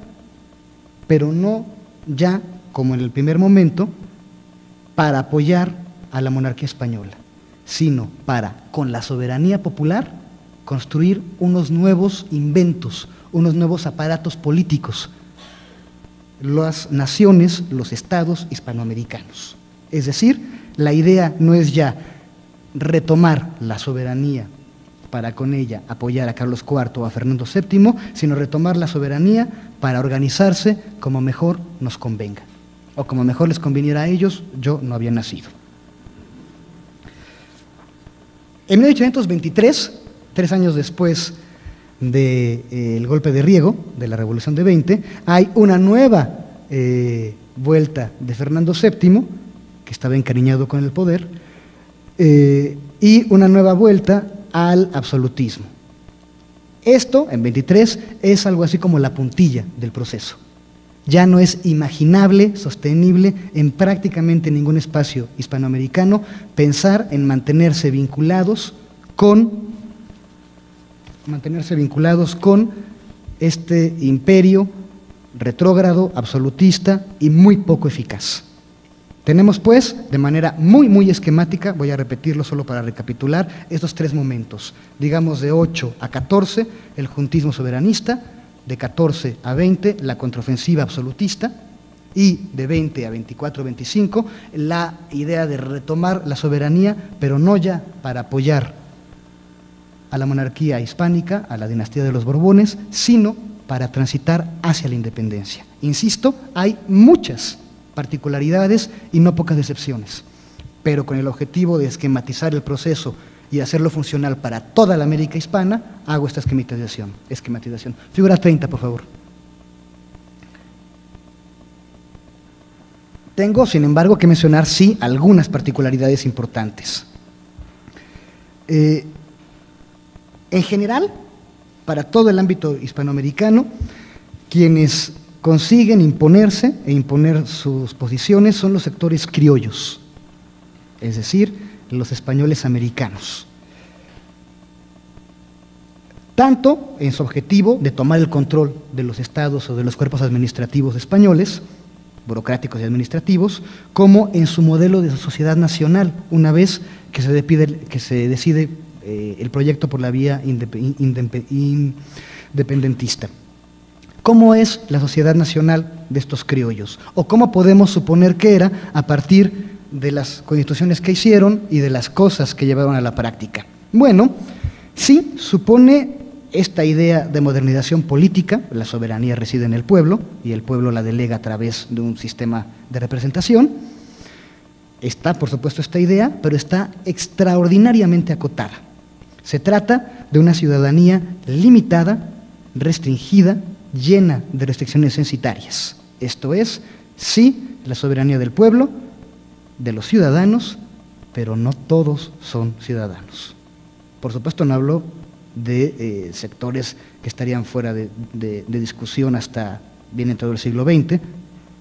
pero no ya, como en el primer momento, para apoyar a la monarquía española, sino para, con la soberanía popular, construir unos nuevos inventos, unos nuevos aparatos políticos, las naciones, los estados hispanoamericanos. Es decir, la idea no es ya retomar la soberanía para con ella apoyar a Carlos IV o a Fernando VII, sino retomar la soberanía para organizarse como mejor nos convenga, o como mejor les conviniera a ellos. Yo no había nacido. En 1823, 3 años después del golpe de Riego, de la Revolución de 20, hay una nueva vuelta de Fernando VII, que estaba encariñado con el poder, y una nueva vuelta al absolutismo. Esto, en 23, es algo así como la puntilla del proceso. Ya no es imaginable, sostenible en prácticamente ningún espacio hispanoamericano pensar en mantenerse vinculados con este imperio retrógrado, absolutista y muy poco eficaz. Tenemos pues, de manera muy esquemática, voy a repetirlo solo para recapitular, estos 3 momentos, digamos de 8 a 14, el juntismo soberanista, de 14 a 20, la contraofensiva absolutista, y de 20 a 24-25, la idea de retomar la soberanía, pero no ya para apoyar a la monarquía hispánica, a la dinastía de los Borbones, sino para transitar hacia la independencia. Insisto, hay muchas particularidades y no pocas excepciones, pero con el objetivo de esquematizar el proceso y hacerlo funcional para toda la América hispana, hago esta esquematización. Figura 30, por favor. Tengo, sin embargo, que mencionar, sí, algunas particularidades importantes. En general, para todo el ámbito hispanoamericano, quienes consiguen imponerse e imponer sus posiciones son los sectores criollos, es decir, los españoles americanos. Tanto en su objetivo de tomar el control de los estados o de los cuerpos administrativos españoles, burocráticos y administrativos, como en su modelo de sociedad nacional, una vez que se decide el proyecto por la vía independentista. ¿Cómo es la sociedad nacional de estos criollos? ¿O cómo podemos suponer que era a partir de las constituciones que hicieron y de las cosas que llevaron a la práctica? Bueno, sí, supone esta idea de modernización política, la soberanía reside en el pueblo y el pueblo la delega a través de un sistema de representación. Está, por supuesto, esta idea, pero está extraordinariamente acotada. Se trata de una ciudadanía limitada, restringida, llena de restricciones censitarias. Esto es, sí, la soberanía del pueblo, de los ciudadanos, pero no todos son ciudadanos. Por supuesto, no hablo de sectores que estarían fuera de discusión hasta bien entrado el siglo XX,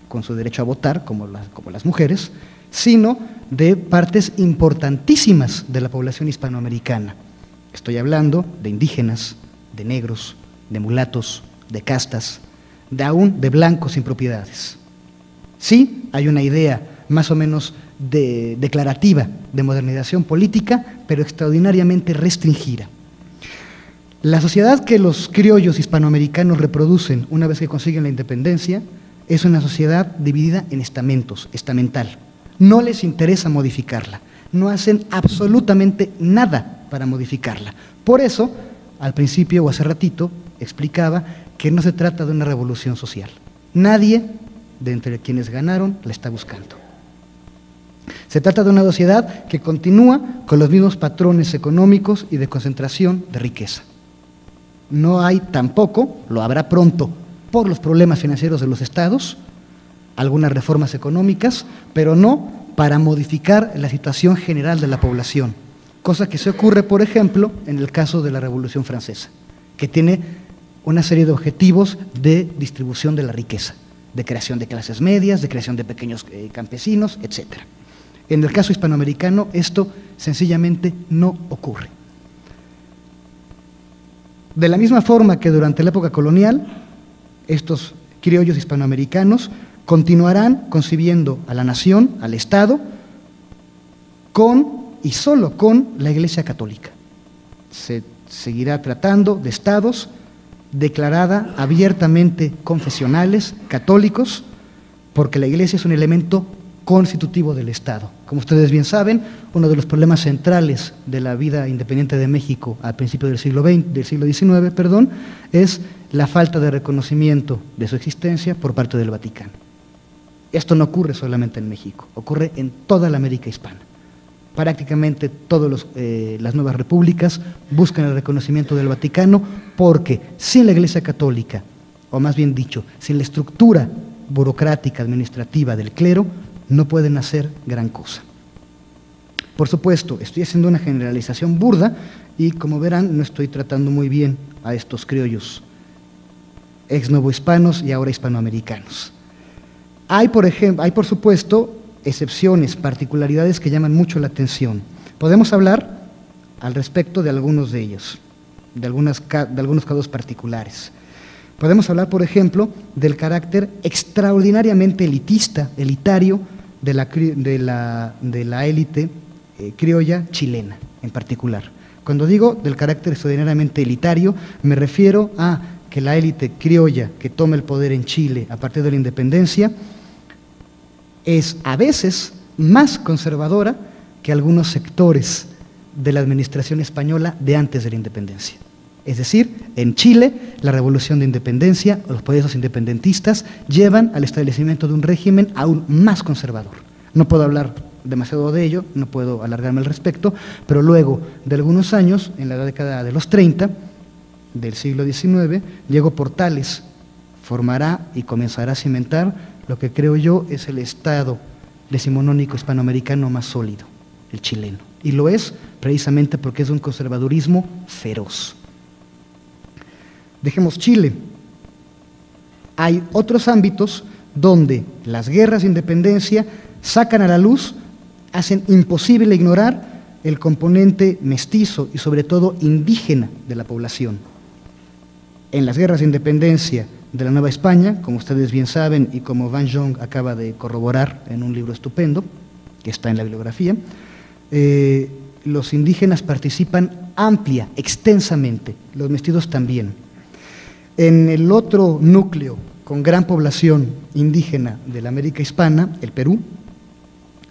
con su derecho a votar, como las mujeres, sino de partes importantísimas de la población hispanoamericana. Estoy hablando de indígenas, de negros, de mulatos, de castas, aún de blancos sin propiedades. Sí, hay una idea más o menos declarativa de modernización política, pero extraordinariamente restringida. La sociedad que los criollos hispanoamericanos reproducen una vez que consiguen la independencia es una sociedad dividida en estamentos, estamental. No les interesa modificarla, no hacen absolutamente nada para modificarla. Por eso, al principio o hace ratito, explicaba que no se trata de una revolución social. Nadie de entre quienes ganaron la está buscando. Se trata de una sociedad que continúa con los mismos patrones económicos y de concentración de riqueza. No hay tampoco, lo habrá pronto, por los problemas financieros de los estados, algunas reformas económicas, pero no para modificar la situación general de la población, cosa que se ocurre, por ejemplo, en el caso de la Revolución Francesa, que tiene una serie de objetivos de distribución de la riqueza, de creación de clases medias, de creación de pequeños campesinos, etc. En el caso hispanoamericano, esto sencillamente no ocurre. De la misma forma que durante la época colonial, estos criollos hispanoamericanos continuarán concibiendo a la nación, al Estado, con y solo con la Iglesia Católica. Se seguirá tratando de estados declarada abiertamente confesionales, católicos, porque la Iglesia es un elemento constitutivo del Estado. Como ustedes bien saben, uno de los problemas centrales de la vida independiente de México al principio del siglo XIX, es la falta de reconocimiento de su existencia por parte del Vaticano. Esto no ocurre solamente en México, ocurre en toda la América hispana. Prácticamente todas las nuevas repúblicas buscan el reconocimiento del Vaticano porque sin la Iglesia Católica, o más bien dicho, sin la estructura burocrática, administrativa del clero, no pueden hacer gran cosa. Por supuesto, estoy haciendo una generalización burda y, como verán, no estoy tratando muy bien a estos criollos ex novohispanos y ahora hispanoamericanos. Hay, por supuesto, excepciones, particularidades que llaman mucho la atención. Podemos hablar al respecto de algunos de ellos, de algunos casos particulares. Podemos hablar, por ejemplo, del carácter extraordinariamente elitario de la élite criolla chilena en particular. Cuando digo del carácter extraordinariamente elitario, me refiero a que la élite criolla que toma el poder en Chile a partir de la independencia es a veces más conservadora que algunos sectores de la administración española de antes de la independencia. Es decir, en Chile, la revolución de independencia, los procesos independentistas, llevan al establecimiento de un régimen aún más conservador. No puedo hablar demasiado de ello, no puedo alargarme al respecto, pero luego de algunos años, en la década de los 30 del siglo XIX, Diego Portales formará y comenzará a cimentar lo que creo yo es el Estado decimonónico hispanoamericano más sólido, el chileno. Y lo es precisamente porque es un conservadurismo feroz. Dejemos Chile. Hay otros ámbitos donde las guerras de independencia sacan a la luz, hacen imposible ignorar el componente mestizo y sobre todo indígena de la población. En las guerras de independencia de la Nueva España, como ustedes bien saben y como Van Jong acaba de corroborar en un libro estupendo, que está en la bibliografía, los indígenas participan amplia, extensamente, los mestizos también. En el otro núcleo con gran población indígena de la América hispana, el Perú,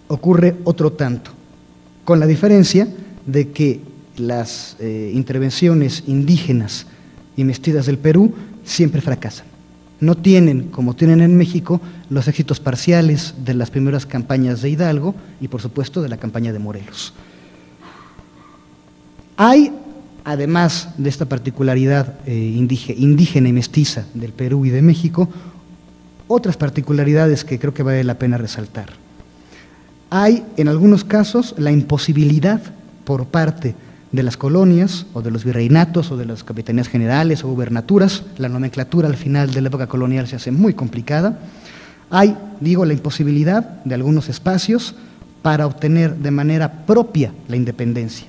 ocurre otro tanto, con la diferencia de que las intervenciones indígenas y mestizas del Perú siempre fracasan. No tienen, como tienen en México, los éxitos parciales de las primeras campañas de Hidalgo y, por supuesto, de la campaña de Morelos. Hay, además de esta particularidad indígena y mestiza del Perú y de México, otras particularidades que creo que vale la pena resaltar. Hay, en algunos casos, la imposibilidad por parte de las colonias o de los virreinatos o de las capitanías generales o gubernaturas, la nomenclatura al final de la época colonial se hace muy complicada. Hay, la imposibilidad de algunos espacios para obtener de manera propia la independencia.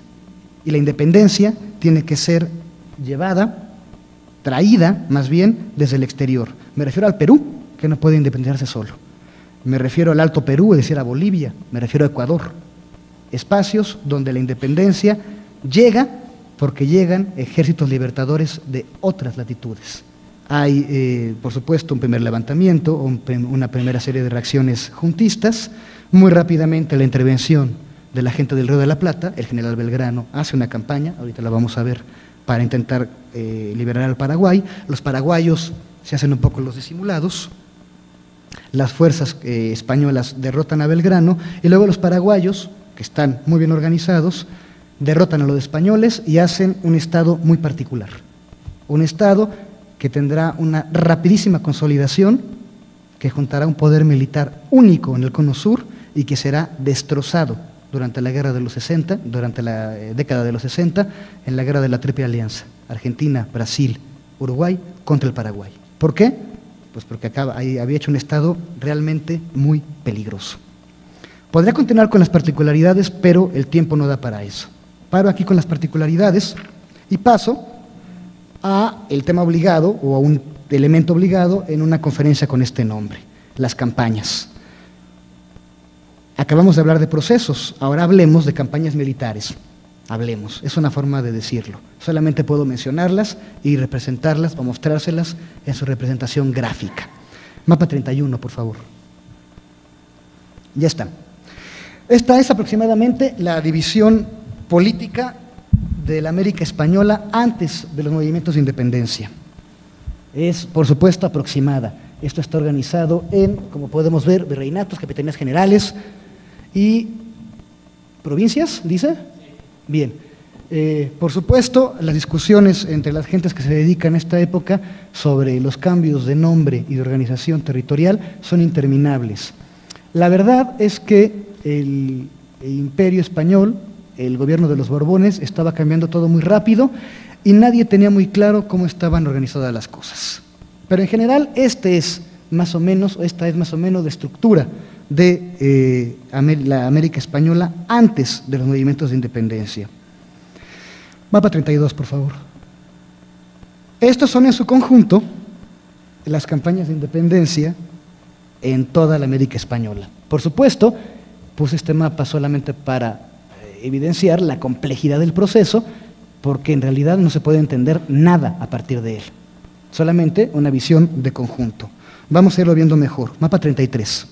Y la independencia tiene que ser traída más bien desde el exterior. Me refiero al Perú, que no puede independizarse solo. Me refiero al Alto Perú, es decir, a Bolivia. Me refiero a Ecuador. Espacios donde la independencia llega porque llegan ejércitos libertadores de otras latitudes. Hay, por supuesto, un primer levantamiento, una primera serie de reacciones juntistas. Muy rápidamente la intervención de la gente del Río de la Plata, el general Belgrano hace una campaña, ahorita la vamos a ver, para intentar liberar al Paraguay. Los paraguayos se hacen un poco los disimulados, las fuerzas españolas derrotan a Belgrano y luego los paraguayos, que están muy bien organizados, derrotan a los españoles y hacen un estado muy particular, un estado que tendrá una rapidísima consolidación, que juntará un poder militar único en el Cono Sur y que será destrozado durante la guerra de los 60, durante la década de los 60, en la guerra de la Triple Alianza, Argentina, Brasil, Uruguay, contra el Paraguay. ¿Por qué? Pues porque había hecho un estado realmente muy peligroso. Podría continuar con las particularidades, pero el tiempo no da para eso. Paro aquí con las particularidades y paso a el tema obligado o a un elemento obligado en una conferencia con este nombre, las campañas. Acabamos de hablar de procesos, ahora hablemos de campañas militares. Hablemos, es una forma de decirlo. Solamente puedo mencionarlas y representarlas o mostrárselas en su representación gráfica. Mapa 31, por favor. Ya está. Esta es aproximadamente la división política de la América española antes de los movimientos de independencia. Es, por supuesto, aproximada. Esto está organizado en, como podemos ver, virreinatos, capitanías generales y provincias, ¿dice? Bien. Por supuesto, las discusiones entre las gentes que se dedican a esta época sobre los cambios de nombre y de organización territorial son interminables. La verdad es que el Imperio Español, el gobierno de los Borbones, estaba cambiando todo muy rápido y nadie tenía muy claro cómo estaban organizadas las cosas. Pero en general esta es más o menos la estructura de la América Española antes de los movimientos de independencia. Mapa 32, por favor. Estos son en su conjunto las campañas de independencia en toda la América Española. Por supuesto, puse este mapa solamente para evidenciar la complejidad del proceso, porque en realidad no se puede entender nada a partir de él, solamente una visión de conjunto. Vamos a irlo viendo mejor. Mapa 33.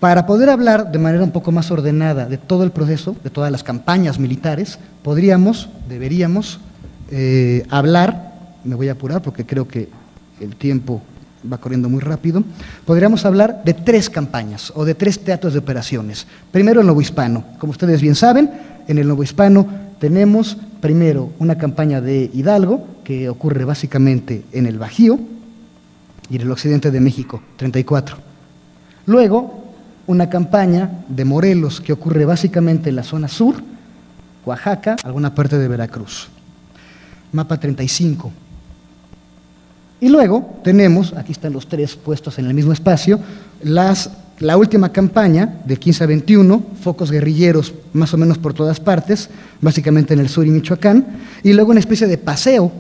Para poder hablar de manera un poco más ordenada de todo el proceso, de todas las campañas militares, deberíamos hablar, me voy a apurar porque creo que el tiempo va corriendo muy rápido, podríamos hablar de 3 campañas o de 3 teatros de operaciones. Primero el novohispano. Como ustedes bien saben, en el novohispano tenemos primero una campaña de Hidalgo, que ocurre básicamente en el Bajío y en el occidente de México, 34. Luego, una campaña de Morelos, que ocurre básicamente en la zona sur, Oaxaca, alguna parte de Veracruz. Mapa 35. Y luego tenemos, aquí están los 3 puestos en el mismo espacio, la última campaña del 15 a 21, focos guerrilleros más o menos por todas partes, básicamente en el sur y Michoacán, y luego una especie de paseo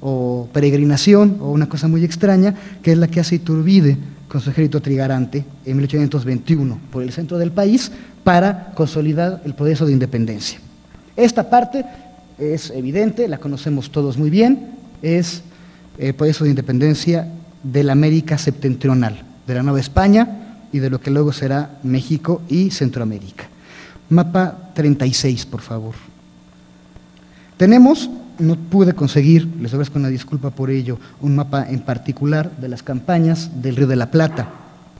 o peregrinación o una cosa muy extraña, que es la que hace Iturbide con su ejército trigarante en 1821 por el centro del país para consolidar el proceso de independencia. Esta parte es evidente, la conocemos todos muy bien, es el proceso de independencia de la América septentrional, de la Nueva España y de lo que luego será México y Centroamérica. Mapa 36, por favor. Tenemos, no pude conseguir, les ofrezco una disculpa por ello, un mapa en particular de las campañas del Río de la Plata.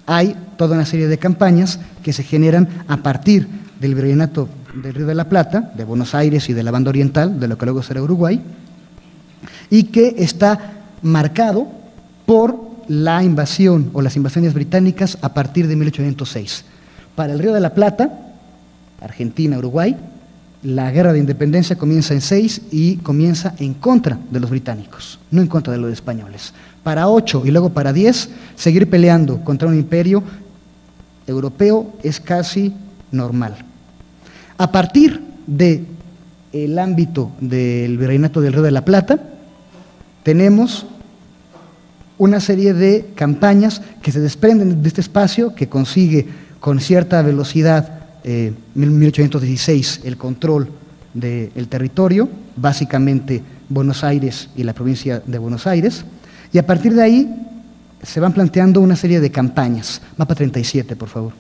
Hay toda una serie de campañas que se generan a partir del virreinato del Río de la Plata, de Buenos Aires y de la banda oriental, de lo que luego será Uruguay, y que está marcado por la invasión o las invasiones británicas a partir de 1806. Para el Río de la Plata, Argentina, Uruguay, la guerra de independencia comienza en 6 y comienza en contra de los británicos, no en contra de los españoles. Para 8 y luego para 10, seguir peleando contra un imperio europeo es casi normal. A partir del ámbito del virreinato del Río de la Plata, tenemos una serie de campañas que se desprenden de este espacio, que consigue con cierta velocidad 1816 el control del territorio, básicamente Buenos Aires y la provincia de Buenos Aires, y a partir de ahí se van planteando una serie de campañas. Mapa 37, por favor.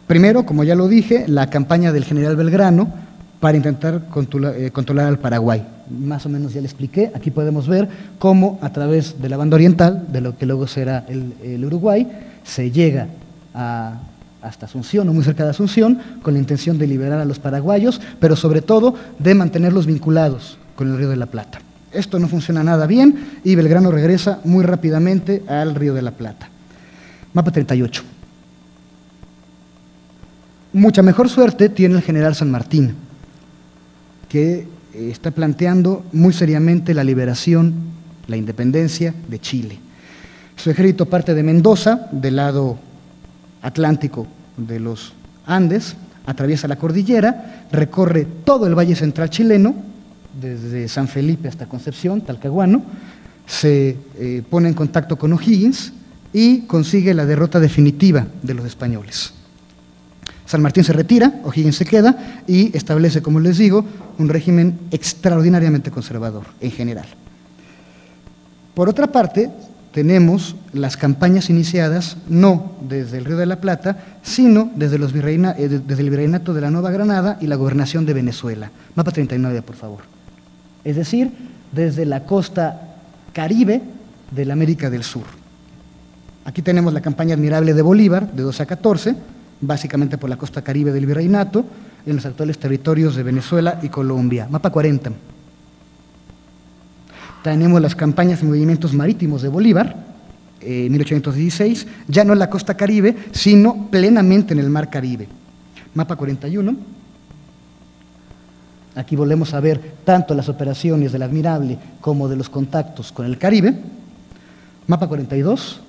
Primero, como ya lo dije, la campaña del general Belgrano para intentar controlar al Paraguay. Más o menos ya le expliqué. Aquí podemos ver cómo a través de la banda oriental, de lo que luego será el Uruguay, se llega hasta Asunción, o muy cerca de Asunción, con la intención de liberar a los paraguayos, pero sobre todo de mantenerlos vinculados con el Río de la Plata. Esto no funciona nada bien y Belgrano regresa muy rápidamente al Río de la Plata. Mapa 38. Mucha mejor suerte tiene el general San Martín, que está planteando muy seriamente la liberación, la independencia de Chile. Su ejército parte de Mendoza, del lado atlántico de los Andes, atraviesa la cordillera, recorre todo el valle central chileno, desde San Felipe hasta Concepción, Talcahuano, se pone en contacto con O'Higgins y consigue la derrota definitiva de los españoles. San Martín se retira, O'Higgins se queda y establece, como les digo, un régimen extraordinariamente conservador en general. Por otra parte, tenemos las campañas iniciadas no desde el Río de la Plata, sino desde el virreinato de la Nueva Granada y la gobernación de Venezuela. Mapa 39, por favor. Es decir, desde la costa caribe de la América del Sur. Aquí tenemos la campaña admirable de Bolívar, de 12 a 14, básicamente por la costa caribe del virreinato, en los actuales territorios de Venezuela y Colombia. Mapa 40. Tenemos las campañas y movimientos marítimos de Bolívar, 1816, ya no en la costa caribe, sino plenamente en el mar Caribe. Mapa 41. Aquí volvemos a ver tanto las operaciones del Admirable como de los contactos con el Caribe. Mapa 42.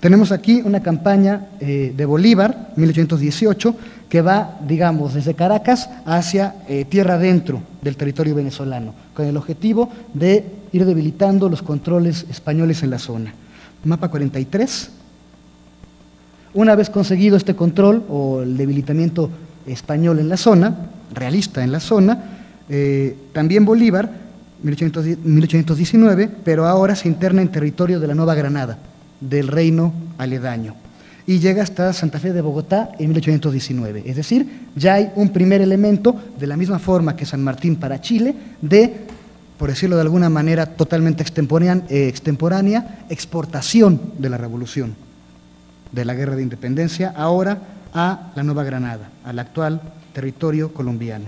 Tenemos aquí una campaña de Bolívar, 1818, que va, digamos, desde Caracas hacia tierra adentro del territorio venezolano, con el objetivo de ir debilitando los controles españoles en la zona. Mapa 43. Una vez conseguido este control o el debilitamiento español en la zona, realista en la zona, también Bolívar, 1819, pero ahora se interna en territorio de la Nueva Granada, del reino aledaño, y llega hasta Santa Fe de Bogotá en 1819. Es decir, ya hay un primer elemento, de la misma forma que San Martín para Chile, de, por decirlo de alguna manera totalmente extemporánea, exportación de la revolución, de la guerra de independencia, ahora a la Nueva Granada, al actual territorio colombiano.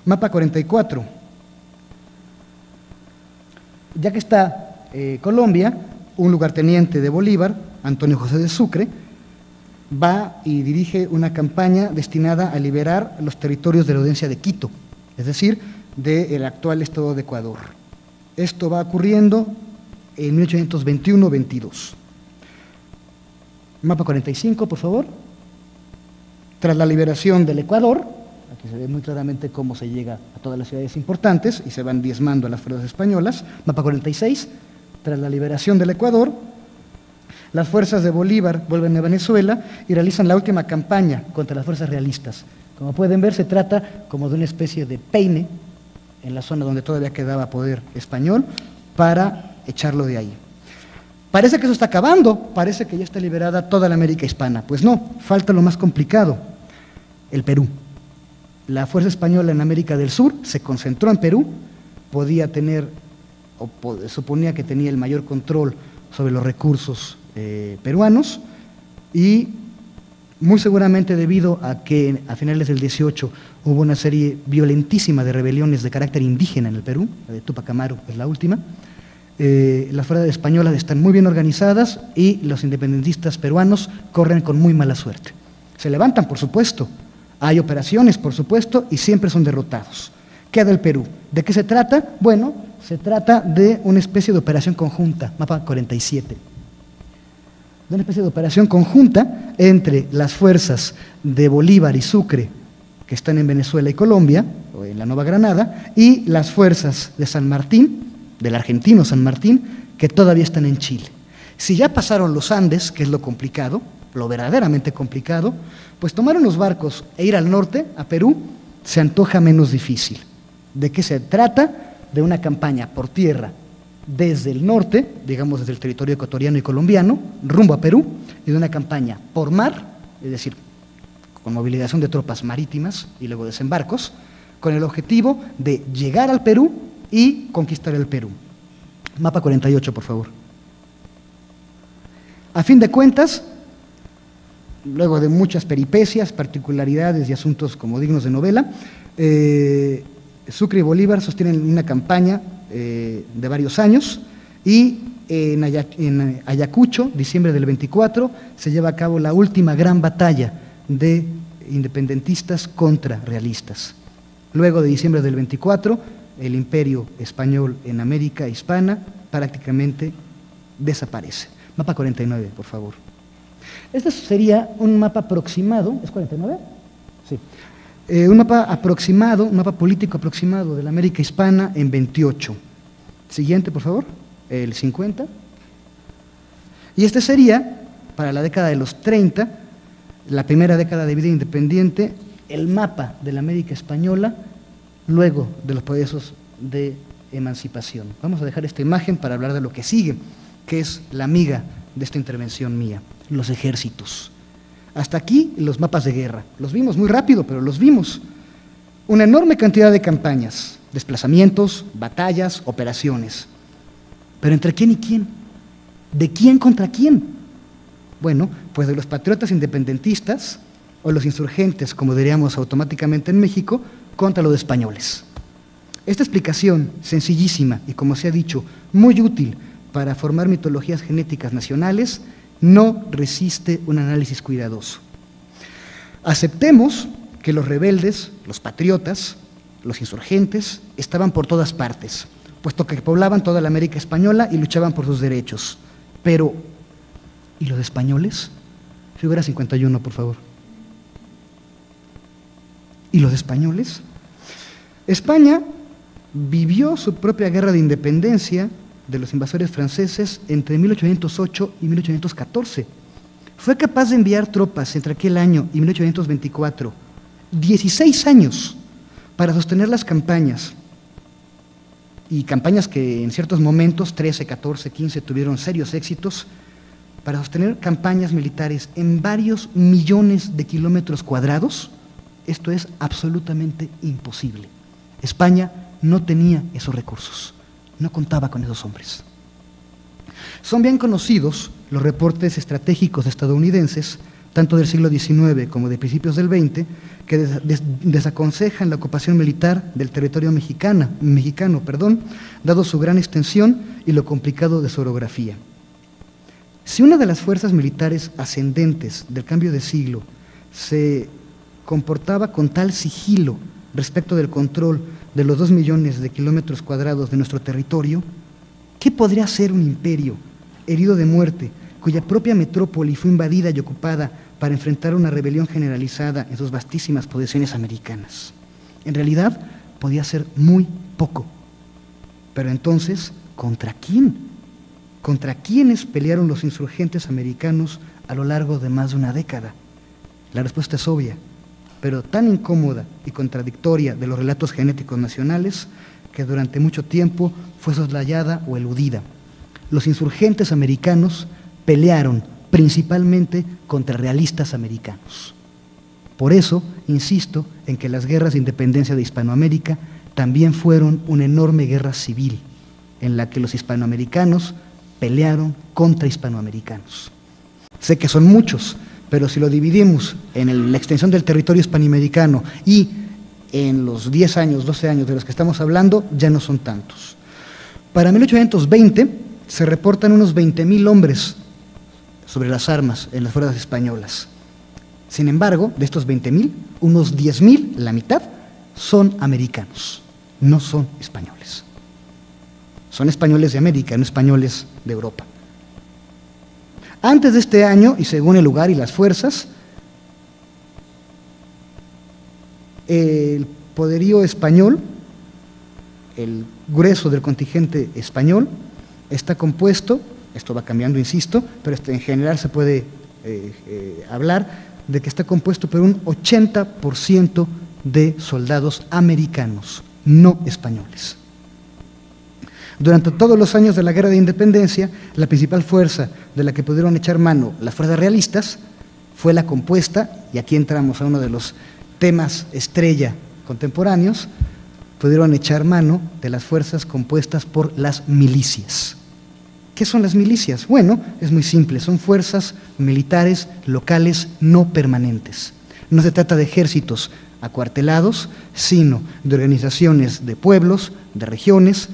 Mapa 44. Ya que está Colombia, un lugarteniente de Bolívar, Antonio José de Sucre, va y dirige una campaña destinada a liberar los territorios de la Audiencia de Quito, es decir, del actual estado de Ecuador. Esto va ocurriendo en 1821-22. Mapa 45, por favor. Tras la liberación del Ecuador, aquí se ve muy claramente cómo se llega a todas las ciudades importantes y se van diezmando a las fuerzas españolas. Mapa 46. Tras la liberación del Ecuador, las fuerzas de Bolívar vuelven a Venezuela y realizan la última campaña contra las fuerzas realistas. Como pueden ver, se trata como de una especie de peine en la zona donde todavía quedaba poder español para echarlo de ahí. Parece que eso está acabando, parece que ya está liberada toda la América hispana. Pues no, falta lo más complicado, el Perú. La fuerza española en América del Sur se concentró en Perú, podía tener, suponía que tenía el mayor control sobre los recursos peruanos, y muy seguramente debido a que a finales del 18 hubo una serie violentísima de rebeliones de carácter indígena en el Perú, la de Tupac Amaru es la última. Las fuerzas españolas están muy bien organizadas y los independentistas peruanos corren con muy mala suerte. Se levantan, por supuesto, hay operaciones, por supuesto, y siempre son derrotados. Queda el Perú. ¿De qué se trata? Bueno, se trata de una especie de operación conjunta, mapa 47. De una especie de operación conjunta entre las fuerzas de Bolívar y Sucre, que están en Venezuela y Colombia, o en la Nueva Granada, y las fuerzas de San Martín, del argentino San Martín, que todavía están en Chile. Si ya pasaron los Andes, que es lo complicado, lo verdaderamente complicado, pues tomar unos barcos e ir al norte, a Perú, se antoja menos difícil. ¿De qué se trata? De una campaña por tierra desde el norte, digamos desde el territorio ecuatoriano y colombiano, rumbo a Perú, y de una campaña por mar, es decir, con movilización de tropas marítimas y luego desembarcos, con el objetivo de llegar al Perú y conquistar el Perú. Mapa 48, por favor. A fin de cuentas, luego de muchas peripecias, particularidades y asuntos como dignos de novela, Sucre y Bolívar sostienen una campaña de varios años y en Ayacucho, diciembre del 24, se lleva a cabo la última gran batalla de independentistas contra realistas. Luego de diciembre del 24, el imperio español en América Hispana prácticamente desaparece. Mapa 49, por favor. Este sería un mapa aproximado, ¿es 49? Sí. Un mapa aproximado, un mapa político aproximado de la América Hispana en 28. Siguiente, por favor, el 50. Y este sería, para la década de los 30, la primera década de vida independiente, el mapa de la América Española, luego de los procesos de emancipación. Vamos a dejar esta imagen para hablar de lo que sigue, que es la amiga de esta intervención mía, los ejércitos. Hasta aquí los mapas de guerra. Los vimos muy rápido, pero los vimos. Una enorme cantidad de campañas, desplazamientos, batallas, operaciones. ¿Pero entre quién y quién? ¿De quién contra quién? Bueno, pues de los patriotas independentistas o los insurgentes, como diríamos automáticamente en México, contra los españoles. Esta explicación, sencillísima y como se ha dicho, muy útil para formar mitologías genéticas nacionales, no resiste un análisis cuidadoso. Aceptemos que los rebeldes, los patriotas, los insurgentes, estaban por todas partes, puesto que poblaban toda la América Española y luchaban por sus derechos. Pero, ¿y los españoles? Figura 51, por favor. ¿Y los españoles? España vivió su propia guerra de independencia de los invasores franceses entre 1808 y 1814. Fue capaz de enviar tropas entre aquel año y 1824, 16 años, para sostener las campañas, y campañas que en ciertos momentos, 13, 14, 15, tuvieron serios éxitos, para sostener campañas militares en varios millones de kilómetros cuadrados. Esto es absolutamente imposible. España no tenía esos recursos. No contaba con esos hombres. Son bien conocidos los reportes estratégicos estadounidenses, tanto del siglo XIX como de principios del XX, que desaconsejan la ocupación militar del territorio mexicano, dado su gran extensión y lo complicado de su orografía. Si una de las fuerzas militares ascendentes del cambio de siglo se comportaba con tal sigilo respecto del control de los 2 millones de kilómetros cuadrados de nuestro territorio, ¿qué podría hacer un imperio herido de muerte, cuya propia metrópoli fue invadida y ocupada para enfrentar una rebelión generalizada en sus vastísimas posesiones americanas? En realidad, podía ser muy poco. Pero entonces, ¿contra quién? ¿Contra quiénes pelearon los insurgentes americanos a lo largo de más de una década? La respuesta es obvia, pero tan incómoda y contradictoria de los relatos genéticos nacionales que durante mucho tiempo fue soslayada o eludida. Los insurgentes americanos pelearon principalmente contra realistas americanos. Por eso, insisto en que las guerras de independencia de Hispanoamérica también fueron una enorme guerra civil, en la que los hispanoamericanos pelearon contra hispanoamericanos. Sé que son muchos, pero si lo dividimos en la extensión del territorio hispanoamericano y en los 10 años, 12 años de los que estamos hablando, ya no son tantos. Para 1820 se reportan unos 20.000 hombres sobre las armas en las fuerzas españolas. Sin embargo, de estos 20.000, unos 10.000, la mitad, son americanos, no son españoles. Son españoles de América, no españoles de Europa. Antes de este año, y según el lugar y las fuerzas, el poderío español, el grueso del contingente español, está compuesto esto va cambiando, insisto, pero en general se puede hablar de que está compuesto por un 80% de soldados americanos, no españoles. Durante todos los años de la Guerra de Independencia, la principal fuerza de la que pudieron echar mano las fuerzas realistas fue la compuesta, y aquí entramos a uno de los temas estrella contemporáneos, pudieron echar mano de las fuerzas compuestas por las milicias. ¿Qué son las milicias? Bueno, es muy simple, son fuerzas militares locales no permanentes. No se trata de ejércitos acuartelados, sino de organizaciones de pueblos, de regiones,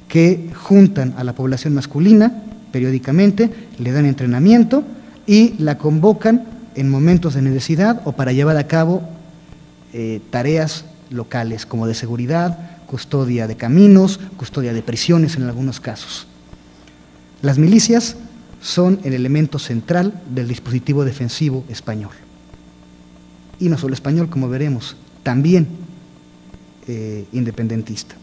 que juntan a la población masculina periódicamente, le dan entrenamiento y la convocan en momentos de necesidad o para llevar a cabo tareas locales como de seguridad, custodia de caminos, custodia de prisiones en algunos casos. Las milicias son el elemento central del dispositivo defensivo español. Y no solo español, como veremos, también independentista.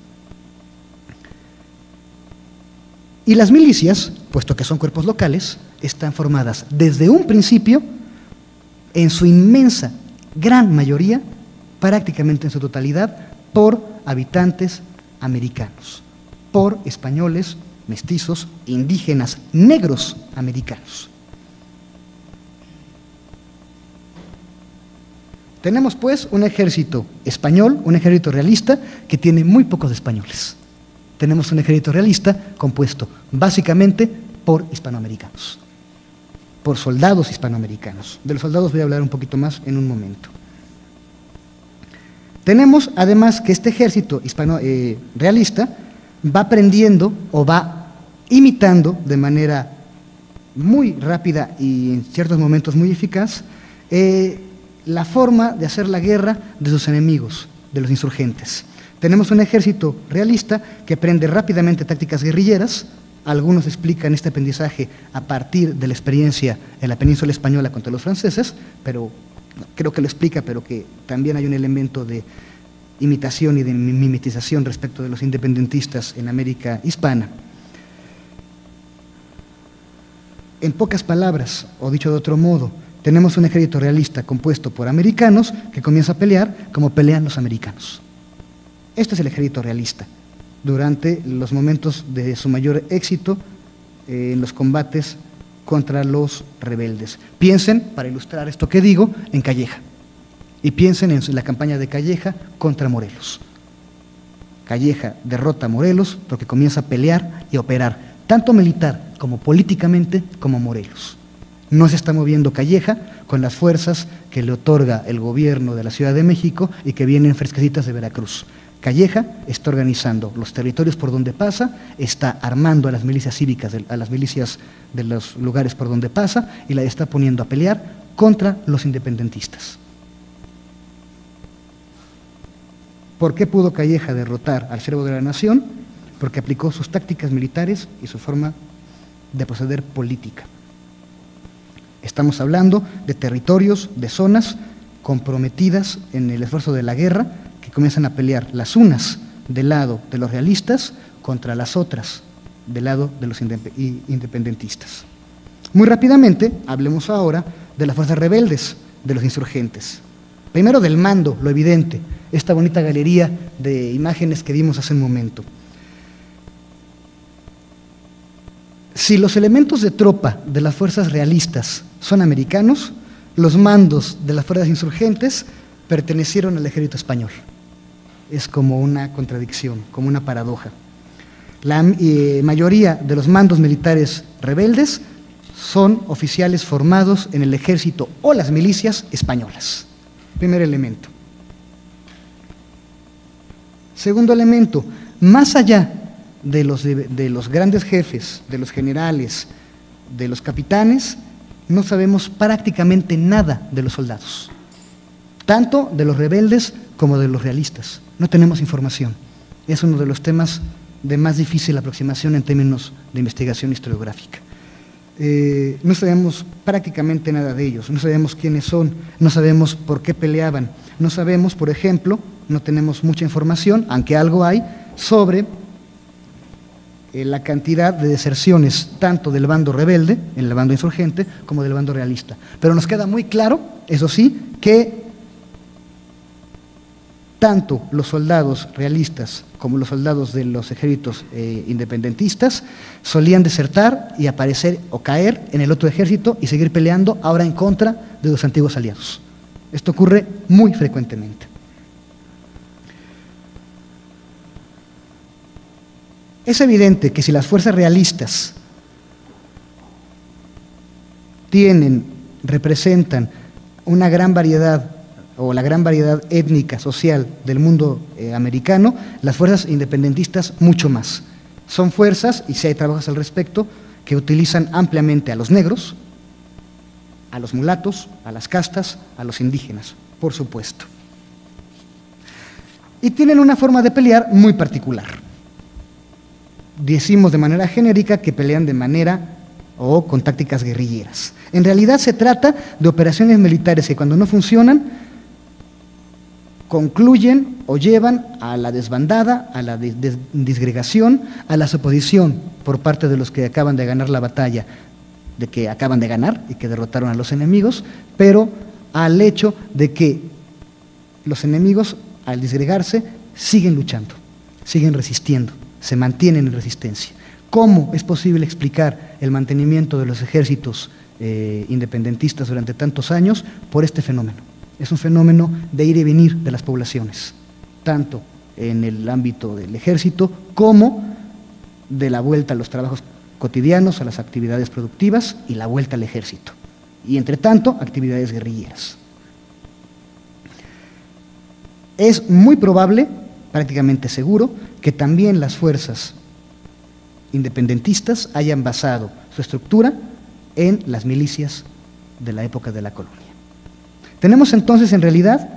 Y las milicias, puesto que son cuerpos locales, están formadas desde un principio, en su inmensa, gran mayoría, prácticamente en su totalidad, por habitantes americanos, por españoles, mestizos, indígenas, negros americanos. Tenemos pues un ejército español, un ejército realista, que tiene muy pocos españoles. Tenemos un ejército realista compuesto básicamente por hispanoamericanos, por soldados hispanoamericanos. De los soldados voy a hablar un poquito más en un momento. Tenemos además que este ejército realista va aprendiendo o va imitando de manera muy rápida y en ciertos momentos muy eficaz la forma de hacer la guerra de sus enemigos, de los insurgentes. Tenemos un ejército realista que aprende rápidamente tácticas guerrilleras. Algunos explican este aprendizaje a partir de la experiencia en la península española contra los franceses, pero creo que lo explica, pero que también hay un elemento de imitación y de mimetización respecto de los independentistas en América hispana. En pocas palabras, o dicho de otro modo, tenemos un ejército realista compuesto por americanos que comienza a pelear como pelean los americanos. Este es el ejército realista, durante los momentos de su mayor éxito en los combates contra los rebeldes. Piensen, para ilustrar esto que digo, en Calleja, y piensen en la campaña de Calleja contra Morelos. Calleja derrota a Morelos porque comienza a pelear y a operar, tanto militar como políticamente, como Morelos. No se está moviendo Calleja con las fuerzas que le otorga el gobierno de la Ciudad de México y que vienen fresquecitas de Veracruz. Calleja está organizando los territorios por donde pasa, está armando a las milicias cívicas, a las milicias de los lugares por donde pasa y la está poniendo a pelear contra los independentistas. ¿Por qué pudo Calleja derrotar al Siervo de la Nación? Porque aplicó sus tácticas militares y su forma de proceder política. Estamos hablando de territorios, de zonas comprometidas en el esfuerzo de la guerra, que comienzan a pelear las unas del lado de los realistas contra las otras del lado de los independentistas. Muy rápidamente, hablemos ahora de las fuerzas rebeldes, de los insurgentes. Primero del mando, lo evidente, esta bonita galería de imágenes que vimos hace un momento. Si los elementos de tropa de las fuerzas realistas son americanos, los mandos de las fuerzas insurgentes pertenecieron al ejército español. Es como una contradicción, como una paradoja. La mayoría de los mandos militares rebeldes son oficiales formados en el ejército o las milicias españolas. Primer elemento. Segundo elemento, más allá de los grandes jefes, de los generales, de los capitanes, no sabemos prácticamente nada de los soldados, tanto de los rebeldes como de los realistas. No tenemos información. Es uno de los temas de más difícil aproximación en términos de investigación historiográfica. No sabemos prácticamente nada de ellos, no sabemos quiénes son, no sabemos por qué peleaban, no sabemos, por ejemplo, no tenemos mucha información, aunque algo hay, sobre la cantidad de deserciones tanto del bando rebelde, en el bando insurgente, como del bando realista. Pero nos queda muy claro, eso sí, que tanto los soldados realistas como los soldados de los ejércitos independentistas solían desertar y aparecer o caer en el otro ejército y seguir peleando ahora en contra de los antiguos aliados. Esto ocurre muy frecuentemente. Es evidente que si las fuerzas realistas representan una gran variedad o la gran variedad étnica, social del mundo americano, las fuerzas independentistas mucho más. Son fuerzas, y si hay trabajos al respecto, que utilizan ampliamente a los negros, a los mulatos, a las castas, a los indígenas, por supuesto. Y tienen una forma de pelear muy particular. Decimos de manera genérica que pelean de manera o con tácticas guerrilleras. En realidad se trata de operaciones militares que cuando no funcionan, concluyen o llevan a la desbandada, a la disgregación, a la suposición por parte de los que acaban de ganar la batalla, de que acaban de ganar y que derrotaron a los enemigos, pero al hecho de que los enemigos, al disgregarse, siguen luchando, siguen resistiendo, se mantienen en resistencia. ¿Cómo es posible explicar el mantenimiento de los ejércitos independentistas durante tantos años? Por este fenómeno. Es un fenómeno de ir y venir de las poblaciones, tanto en el ámbito del ejército como de la vuelta a los trabajos cotidianos, a las actividades productivas y la vuelta al ejército. Y entre tanto, actividades guerrilleras. Es muy probable, prácticamente seguro, que también las fuerzas independentistas hayan basado su estructura en las milicias de la época de la colonia. Tenemos entonces en realidad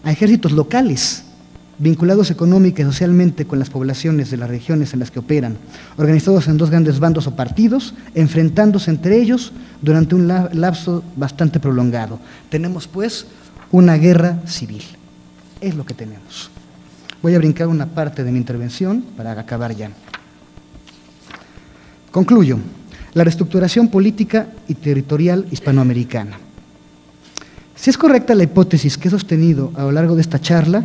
a ejércitos locales, vinculados económica y socialmente con las poblaciones de las regiones en las que operan, organizados en dos grandes bandos o partidos, enfrentándose entre ellos durante un lapso bastante prolongado. Tenemos pues una guerra civil, es lo que tenemos. Voy a brincar una parte de mi intervención para acabar ya. Concluyo. La reestructuración política y territorial hispanoamericana. Si es correcta la hipótesis que he sostenido a lo largo de esta charla,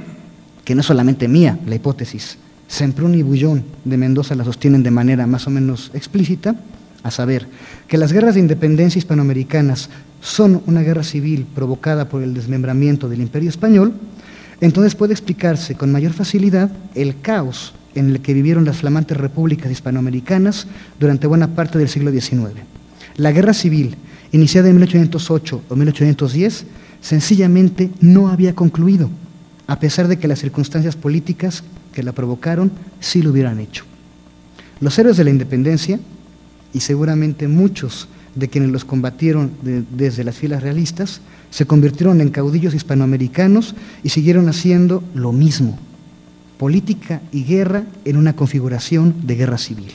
que no es solamente mía, la hipótesis, Semprún y Bullón de Mendoza la sostienen de manera más o menos explícita, a saber, que las guerras de independencia hispanoamericanas son una guerra civil provocada por el desmembramiento del Imperio Español, entonces puede explicarse con mayor facilidad el caos en el que vivieron las flamantes repúblicas hispanoamericanas durante buena parte del siglo XIX. La guerra civil, iniciada en 1808 o 1810, sencillamente no había concluido, a pesar de que las circunstancias políticas que la provocaron sí lo hubieran hecho. Los héroes de la independencia, y seguramente muchos de quienes los combatieron desde las filas realistas, se convirtieron en caudillos hispanoamericanos y siguieron haciendo lo mismo, política y guerra en una configuración de guerra civil.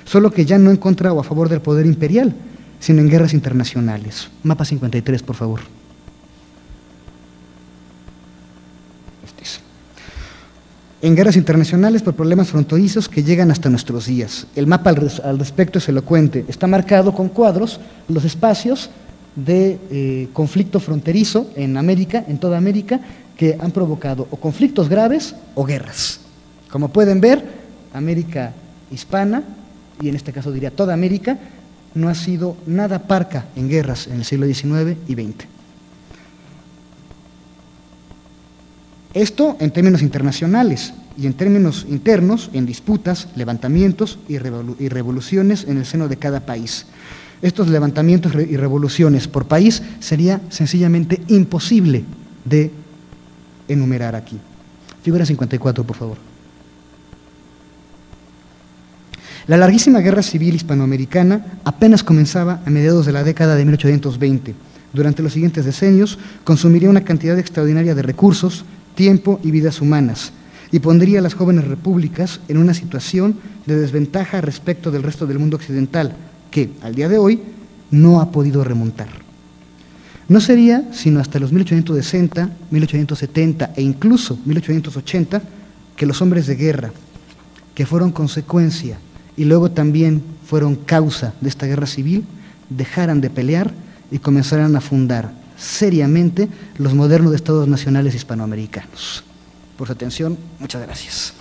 Solo que ya no en contra o a favor del poder imperial, sino en guerras internacionales. Mapa 53, por favor. En guerras internacionales por problemas fronterizos que llegan hasta nuestros días. El mapa al respecto es elocuente. Está marcado con cuadros los espacios de conflicto fronterizo en América, en toda América, que han provocado o conflictos graves o guerras. Como pueden ver, América hispana, y en este caso diría toda América, no ha sido nada parca en guerras en el siglo XIX y XX. Esto en términos internacionales y en términos internos, en disputas, levantamientos y revoluciones en el seno de cada país. Estos levantamientos y revoluciones por país sería sencillamente imposible de enumerar aquí. Figura 54, por favor. La larguísima guerra civil hispanoamericana apenas comenzaba a mediados de la década de 1820. Durante los siguientes decenios consumiría una cantidad extraordinaria de recursos, tiempo y vidas humanas, y pondría a las jóvenes repúblicas en una situación de desventaja respecto del resto del mundo occidental, que, al día de hoy, no ha podido remontar. No sería sino hasta los 1860, 1870 e incluso 1880 que los hombres de guerra, que fueron consecuencia y luego también fueron causa de esta guerra civil, dejaran de pelear y comenzaran a fundar seriamente los modernos estados nacionales hispanoamericanos. Por su atención, muchas gracias.